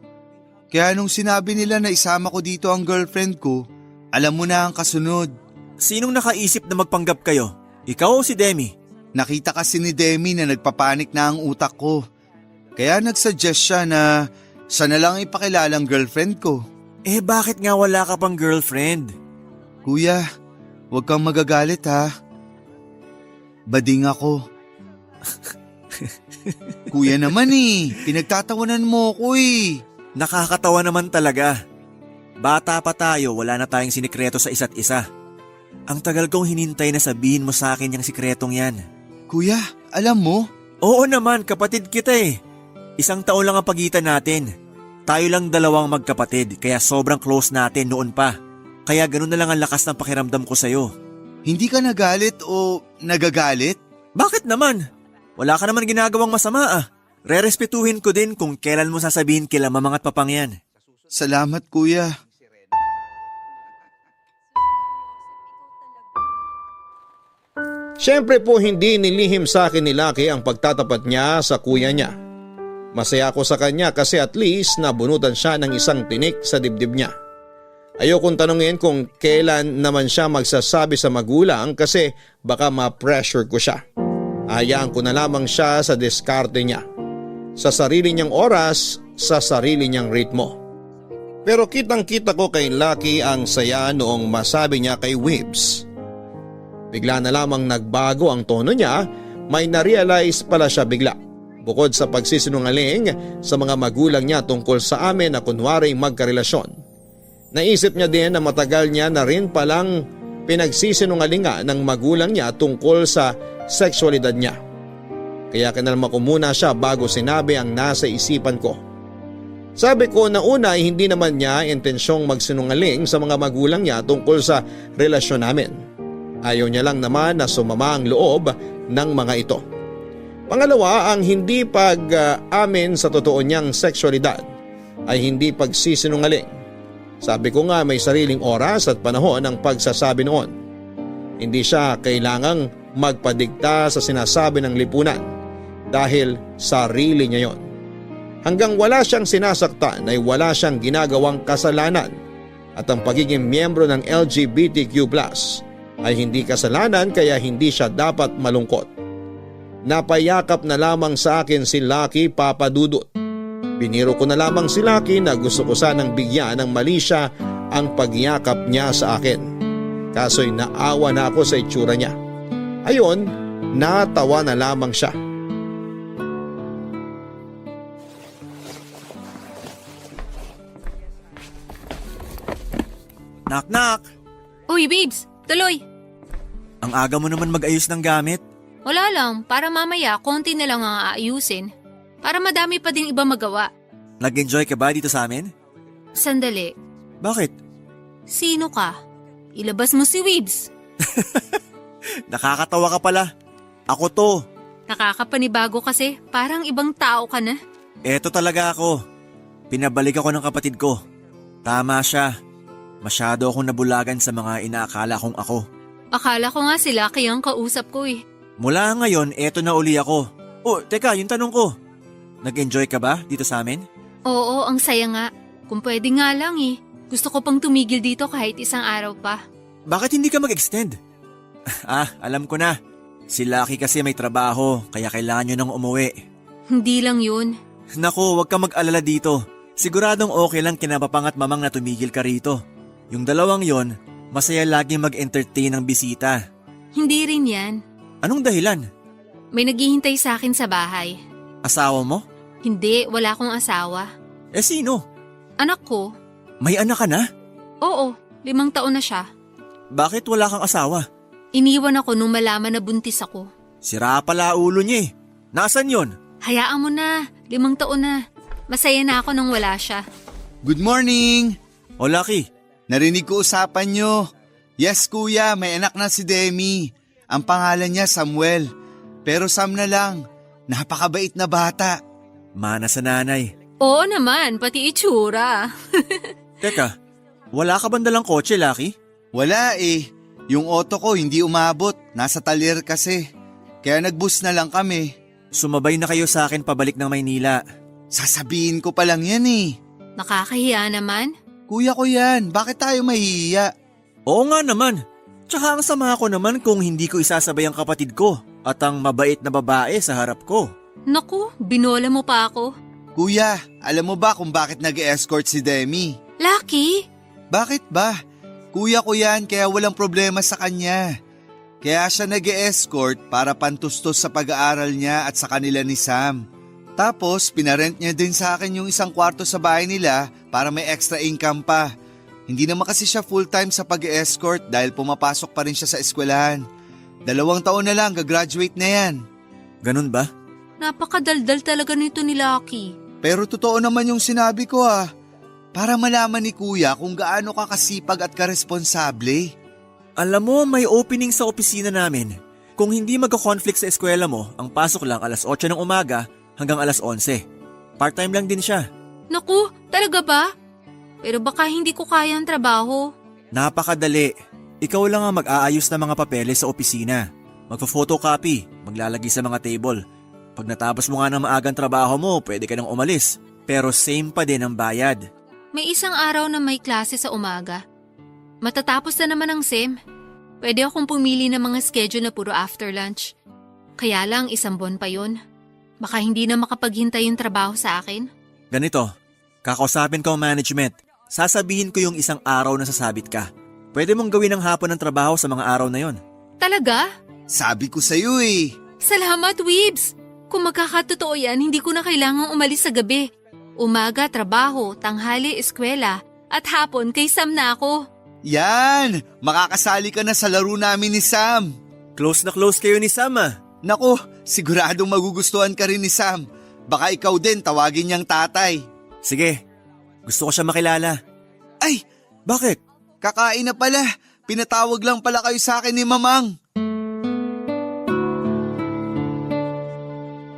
Kaya nung sinabi nila na isama ko dito ang girlfriend ko, alam mo na ang kasunod. Sinong nakaisip na magpanggap kayo? Ikaw o si Demi? Nakita kasi ni Demi na nagpapanik na ang utak ko. Kaya nagsuggest siya na siya na lang ipakilalang girlfriend ko. Eh bakit nga wala ka pang girlfriend? Kuya, huwag kang magagalit ha. Bading ako. Kuya naman eh, pinagtatawanan mo ko eh. Nakakatawa naman talaga. Bata pa tayo, wala na tayong sinikreto sa isa't isa. Ang tagal kong hinintay na sabihin mo sa akin yung sikretong yan. Kuya, alam mo? Oo naman, kapatid kita eh. 1 taon lang ang pagitan natin. Tayo lang dalawang magkapatid kaya sobrang close natin noon pa. Kaya ganun na lang ang lakas ng pakiramdam ko sa'yo. Hindi ka nagalit o nagagalit? Bakit naman? Wala ka naman ginagawang masama ah. Rerespetuhin ko din kung kailan mo sasabihin kila mamang at papang yan. Salamat kuya. Siyempre po hindi nilihim sa akin ni Lucky ang pagtatapat niya sa kuya niya. Masaya ako sa kanya kasi at least nabunutan siya ng isang tinik sa dibdib niya. Ayokong tanungin kung kailan naman siya magsasabi sa magulang kasi baka ma-pressure ko siya. Hayaan ko na lamang siya sa diskarte niya. Sa sarili niyang oras, sa sarili niyang ritmo. Pero kitang-kita ko kay Lucky ang saya noong masabi niya kay Wibs. Bigla na lamang nagbago ang tono niya, may na-realize pala siya bigla. Bukod sa pagsisinungaling sa mga magulang niya tungkol sa amin na kunwaring magkarelasyon. Naisip niya din na matagal niya na rin palang pinagsisinungalinga ng magulang niya tungkol sa sexualidad niya. Kaya kinalma ko muna siya bago sinabi ang nasa isipan ko. Sabi ko na una ay hindi naman niya intensyong magsinungaling sa mga magulang niya tungkol sa relasyon namin. Ayaw niya lang naman na sumama ang loob ng mga ito. Pangalawa, ang hindi pag-amin sa totoo niyang sexualidad ay hindi pagsisinungaling. Sabi ko nga may sariling oras at panahon ang pagsasabi noon. Hindi siya kailangang magpadikta sa sinasabi ng lipunan dahil sarili niya yon. Hanggang wala siyang sinasaktan ay wala siyang ginagawang kasalanan at ang pagiging miyembro ng LGBTQ+ ay hindi kasalanan kaya hindi siya dapat malungkot. Napayakap na lamang sa akin si Lucky, Papa Dudut. Biniro ko na lamang si Lucky na gusto ko sanang bigyan ng mali siya ang pagyakap niya sa akin. Kaso'y naawa na ako sa itsura niya. Ayon, natawa na lamang siya. Knock-knock! Uy, babes! Tuloy! Ang aga mo naman mag-ayos ng gamit. Wala lang, para mamaya konti na lang ang aayusin. Para madami pa din iba magawa. Nag-enjoy ka ba dito sa amin? Sandali, Bakit? sino ka? Ilabas mo si Weebs. Nakakatawa ka pala. Ako to. Nakakapanibago kasi, parang ibang tao ka na. Eto talaga ako. Pinabalik ako ng kapatid ko. Tama siya. Masyado akong nabulagan sa mga inaakala kong ako. Akala ko nga si Lucky ang kausap ko eh. Mula ngayon, eto na uli ako. Oh, teka, yung tanong ko. Nag-enjoy ka ba dito sa amin? Oo, ang saya nga. Kung pwede nga lang eh. Gusto ko pang tumigil dito kahit isang araw pa. Bakit hindi ka mag-extend? Alam ko na. Si Lucky kasi may trabaho, kaya kailangan nyo nang umuwi. Hindi lang yun. Naku, huwag ka mag-alala dito. Siguradong okay lang kina papang at mamang na tumigil ka rito. Yung dalawang yon, masaya lagi mag-entertain ng bisita. Hindi rin yan. Anong dahilan? May naghihintay sa akin sa bahay. Asawa mo? Hindi, wala akong asawa. Eh sino? Anak ko? May anak ka na? Oo, 5 taon na siya. Bakit wala kang asawa? Iniwan ako nung malaman na buntis ako. Sira pala ulo niya eh. Nasaan yon? Hayaan mo na, 5 taon na. Masaya na ako nang wala siya. Good morning! O Lucky, Narinig ko usapan nyo. Yes kuya, may anak na si Demi. Ang pangalan niya Samuel. Pero Sam na lang. Napakabait na bata. mana sa nanay. Oo naman, pati itsura. Teka, wala ka bang dalang kotse, Lucky? Wala eh. Yung auto ko hindi umabot. Nasa Talir kasi. Kaya nag-bus na lang kami. Sumabay na kayo sa akin pabalik ng Maynila. Sasabihin ko pa lang yan eh. Nakakahiya naman. Kuya ko yan, bakit tayo mahihiya? Oo nga naman. Tsaka ang sama ko naman kung hindi ko isasabay ang kapatid ko at ang mabait na babae sa harap ko. Naku, binola mo pa ako. Kuya, alam mo ba kung bakit nag-escort si Demi? Lucky? Bakit ba? Kuya ko yan kaya walang problema sa kanya. Kaya siya nag-escort para pantustos sa pag-aaral niya at sa kanila ni Sam. Tapos pinarent niya din sa akin yung isang kwarto sa bahay nila para may extra income pa. Hindi naman kasi siya full-time sa pag-escort dahil pumapasok pa rin siya sa eskwelahan. 2 taon na lang, gagraduate na yan. Ganun ba? Napakadaldal talaga nito ni Lucky. Pero totoo naman yung sinabi ko para malaman ni kuya kung gaano ka kasipag at karesponsable. Alam mo, may opening sa opisina namin. Kung hindi magka-conflict sa eskwela mo, ang pasok lang alas 8 ng umaga hanggang alas 11. Part-time lang din siya. Naku, talaga ba? Pero baka hindi ko kaya ang trabaho. Napakadali. Ikaw lang ang mag-aayos ng mga papeles sa opisina. Magpa-photocopy, maglalagay sa mga table. Pag natapos mo nga ng maagang trabaho mo, pwede ka nang umalis. Pero same pa din ang bayad. May isang araw na may klase sa umaga. Matatapos na naman ang SEM. Pwede akong pumili ng mga schedule na puro after lunch. Kaya lang 1 buwan pa yun. Baka hindi na makapaghintay yung trabaho sa akin. Ganito, kakausapin ko ang management. Sasabihin ko yung 1 araw na sasabit ka. Pwede mong gawin ng hapon ng trabaho sa mga araw na yon. Talaga? Sabi ko sa'yo eh. Salamat, Weebs! Kung magkakatotoo yan, hindi ko na kailangang umalis sa gabi. Umaga, trabaho, tanghali, eskwela, at hapon kay Sam na ako. Yan! Makakasali ka na sa laro namin ni Sam. Close na close kayo ni Sam ah. Naku, siguradong magugustuhan ka rin ni Sam. Baka ikaw din tawagin niyang tatay. Sige, gusto ko siya makilala. Ay, Bakit? kakain na pala. Pinatawag lang pala kayo sa akin ni Mamang.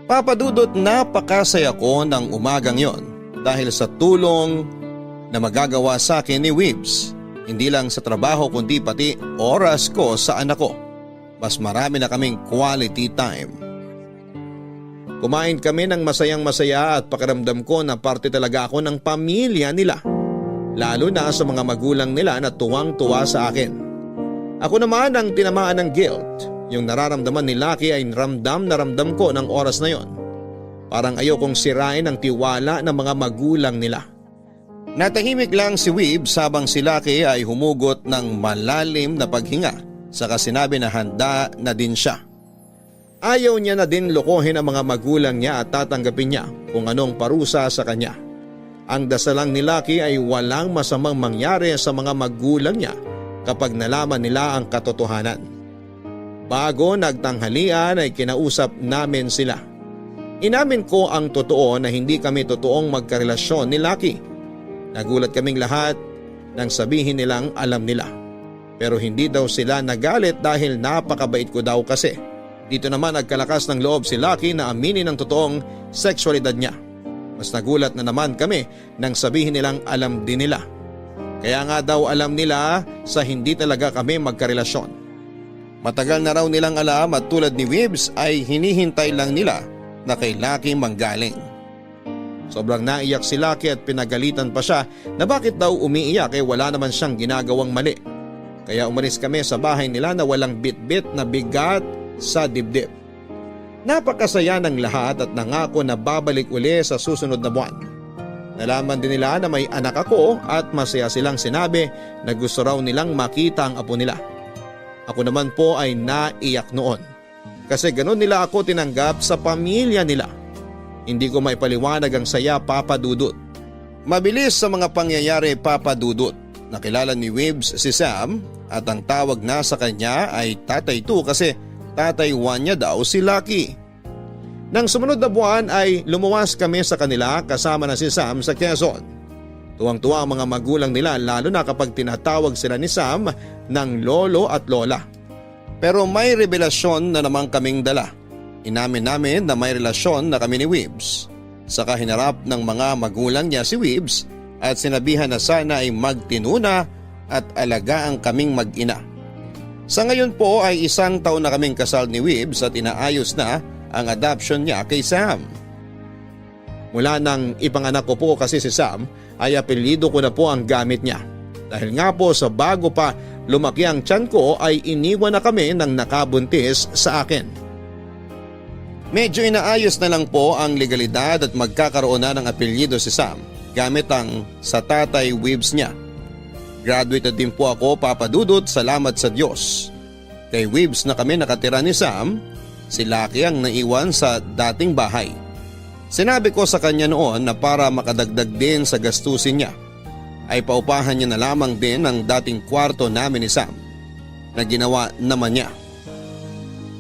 Papadudot, napakasaya ko ng umagang yon dahil sa tulong na magagawa sa akin ni Weebs. Hindi lang sa trabaho kundi pati oras ko sa anak ko. Mas marami na kaming quality time. Kumain kami ng masayang-masaya at pakiramdam ko na parte talaga ako ng pamilya nila. Lalo na sa mga magulang nila na tuwang-tuwa sa akin. Ako naman ang tinamaan ng guilt. Yung nararamdaman ni Lucky ay ramdam na ramdam ko ng oras na yon. Parang ayokong sirain ang tiwala ng mga magulang nila. Natahimik lang si Weebs habang si Lucky ay humugot ng malalim na paghinga, saka sinabi na handa na din siya. Ayaw niya na din lokohin ang mga magulang niya at tatanggapin niya kung anong parusa sa kanya. Ang dasalang ni Lucky ay walang masamang mangyari sa mga magulang niya kapag nalaman nila ang katotohanan. Bago nagtanghalian ay kinausap namin sila. Inamin ko ang totoo na hindi kami totoong magkarelasyon ni Lucky. Nagulat kaming lahat nang sabihin nilang alam nila. Pero hindi daw sila nagalit dahil napakabait ko daw kasi. Dito naman nagkalakas ng loob si Lucky na aminin ang totoong sexualidad niya. Mas nagulat na naman kami nang sabihin nilang alam din nila. Kaya nga daw alam nila sa hindi talaga kami magkarelasyon. Matagal na raw nilang alam at tulad ni Weebs ay hinihintay lang nila na kay Lucky manggaling. Sobrang naiyak si Lucky at pinagalitan pa siya na bakit daw umiiyak wala naman siyang ginagawang mali. Kaya umalis kami sa bahay nila na walang bitbit na bigat sa dibdib. Napakasaya ng lahat at nangako na babalik uli sa susunod na buwan. Nalaman din nila na may anak ako at masaya silang sinabi na gusto raw nilang makita ang apo nila. Ako naman po ay naiyak noon. Kasi ganun nila ako tinanggap sa pamilya nila. Hindi ko maipaliwanag ang saya, Papa Dudut. Mabilis sa mga pangyayari, Papa Dudut. Nakilala ni Weebs si Sam at ang tawag na sa kanya ay Tatay 2 kasi Tatay 1 niya daw si Lucky. Nang sumunod na buwan ay lumuwas kami sa kanila kasama na si Sam sa Quezon. Tuwang-tuwa ang mga magulang nila lalo na kapag tinatawag sila ni Sam ng lolo at lola. Pero may revelasyon na naman kaming dala. Inamin namin na may relasyon na kami ni Weebs. Saka hinarap ng mga magulang niya si Weebs at sinabihan na sana ay magtinuna at alagaan kaming mag-ina. Sa ngayon po ay 1 taon na kaming kasal ni Weebs at inaayos na ang adoption niya kay Sam. Mula nang ipanganak ko po kasi si Sam ay apelyido ko na po ang gamit niya. Dahil nga po sa bago pa lumaki ang tiyan ko ay iniwan na kami ng nakabuntis sa akin. Medyo inaayos na lang po ang legalidad at magkakaroon na ng apelyido si Sam gamit ang sa Tatay Weebs niya. Graduated din po ako, Papa Dudut, salamat sa Diyos. Kay Weebs na kami nakatira ni Sam, si Lucky ang naiwan sa dating bahay. Sinabi ko sa kanya noon na para makadagdag din sa gastusin niya, ay paupahan niya na lamang din ang dating kwarto namin ni Sam na ginawa naman niya.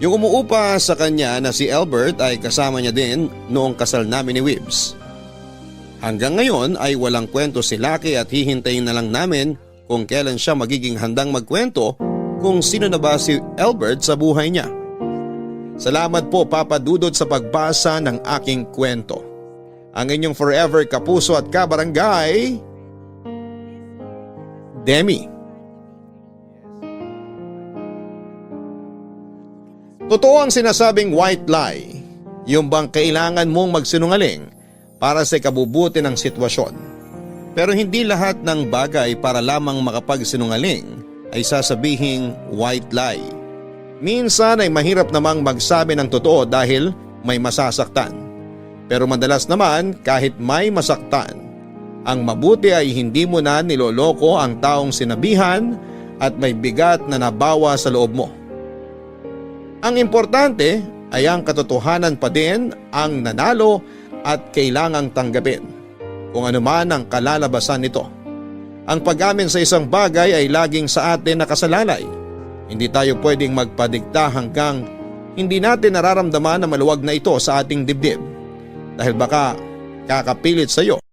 Yung umuupa sa kanya na si Albert ay kasama niya din noong kasal namin ni Weebs. Hanggang ngayon ay walang kwento si Lucky at hihintayin na lang namin kung kailan siya magiging handang magkwento kung sino na ba si Albert sa buhay niya. Salamat po, Papa Dudut, sa pagbasa ng aking kwento. Ang inyong forever kapuso at kabarangay, Demi. Totoo ang sinasabing white lie, yung bang kailangan mong magsinungaling para sa ikabubuti ng sitwasyon. Pero hindi lahat ng bagay para lamang makapagsinungaling ay sasabihing white lie. Minsan ay mahirap namang magsabi ng totoo dahil may masasaktan. Pero madalas naman kahit may masaktan, ang mabuti ay hindi mo na niloloko ang taong sinabihan at may bigat na nabawa sa loob mo. Ang importante ay ang katotohanan pa din ang nanalo at kailangang tanggapin, kung ano man ang kalalabasan nito. Ang pag-amin sa isang bagay ay laging sa atin nakasalalay. Hindi tayo pwedeng magpadikta hanggang hindi natin nararamdaman na maluwag na ito sa ating dibdib. Dahil baka kakapilit sa iyo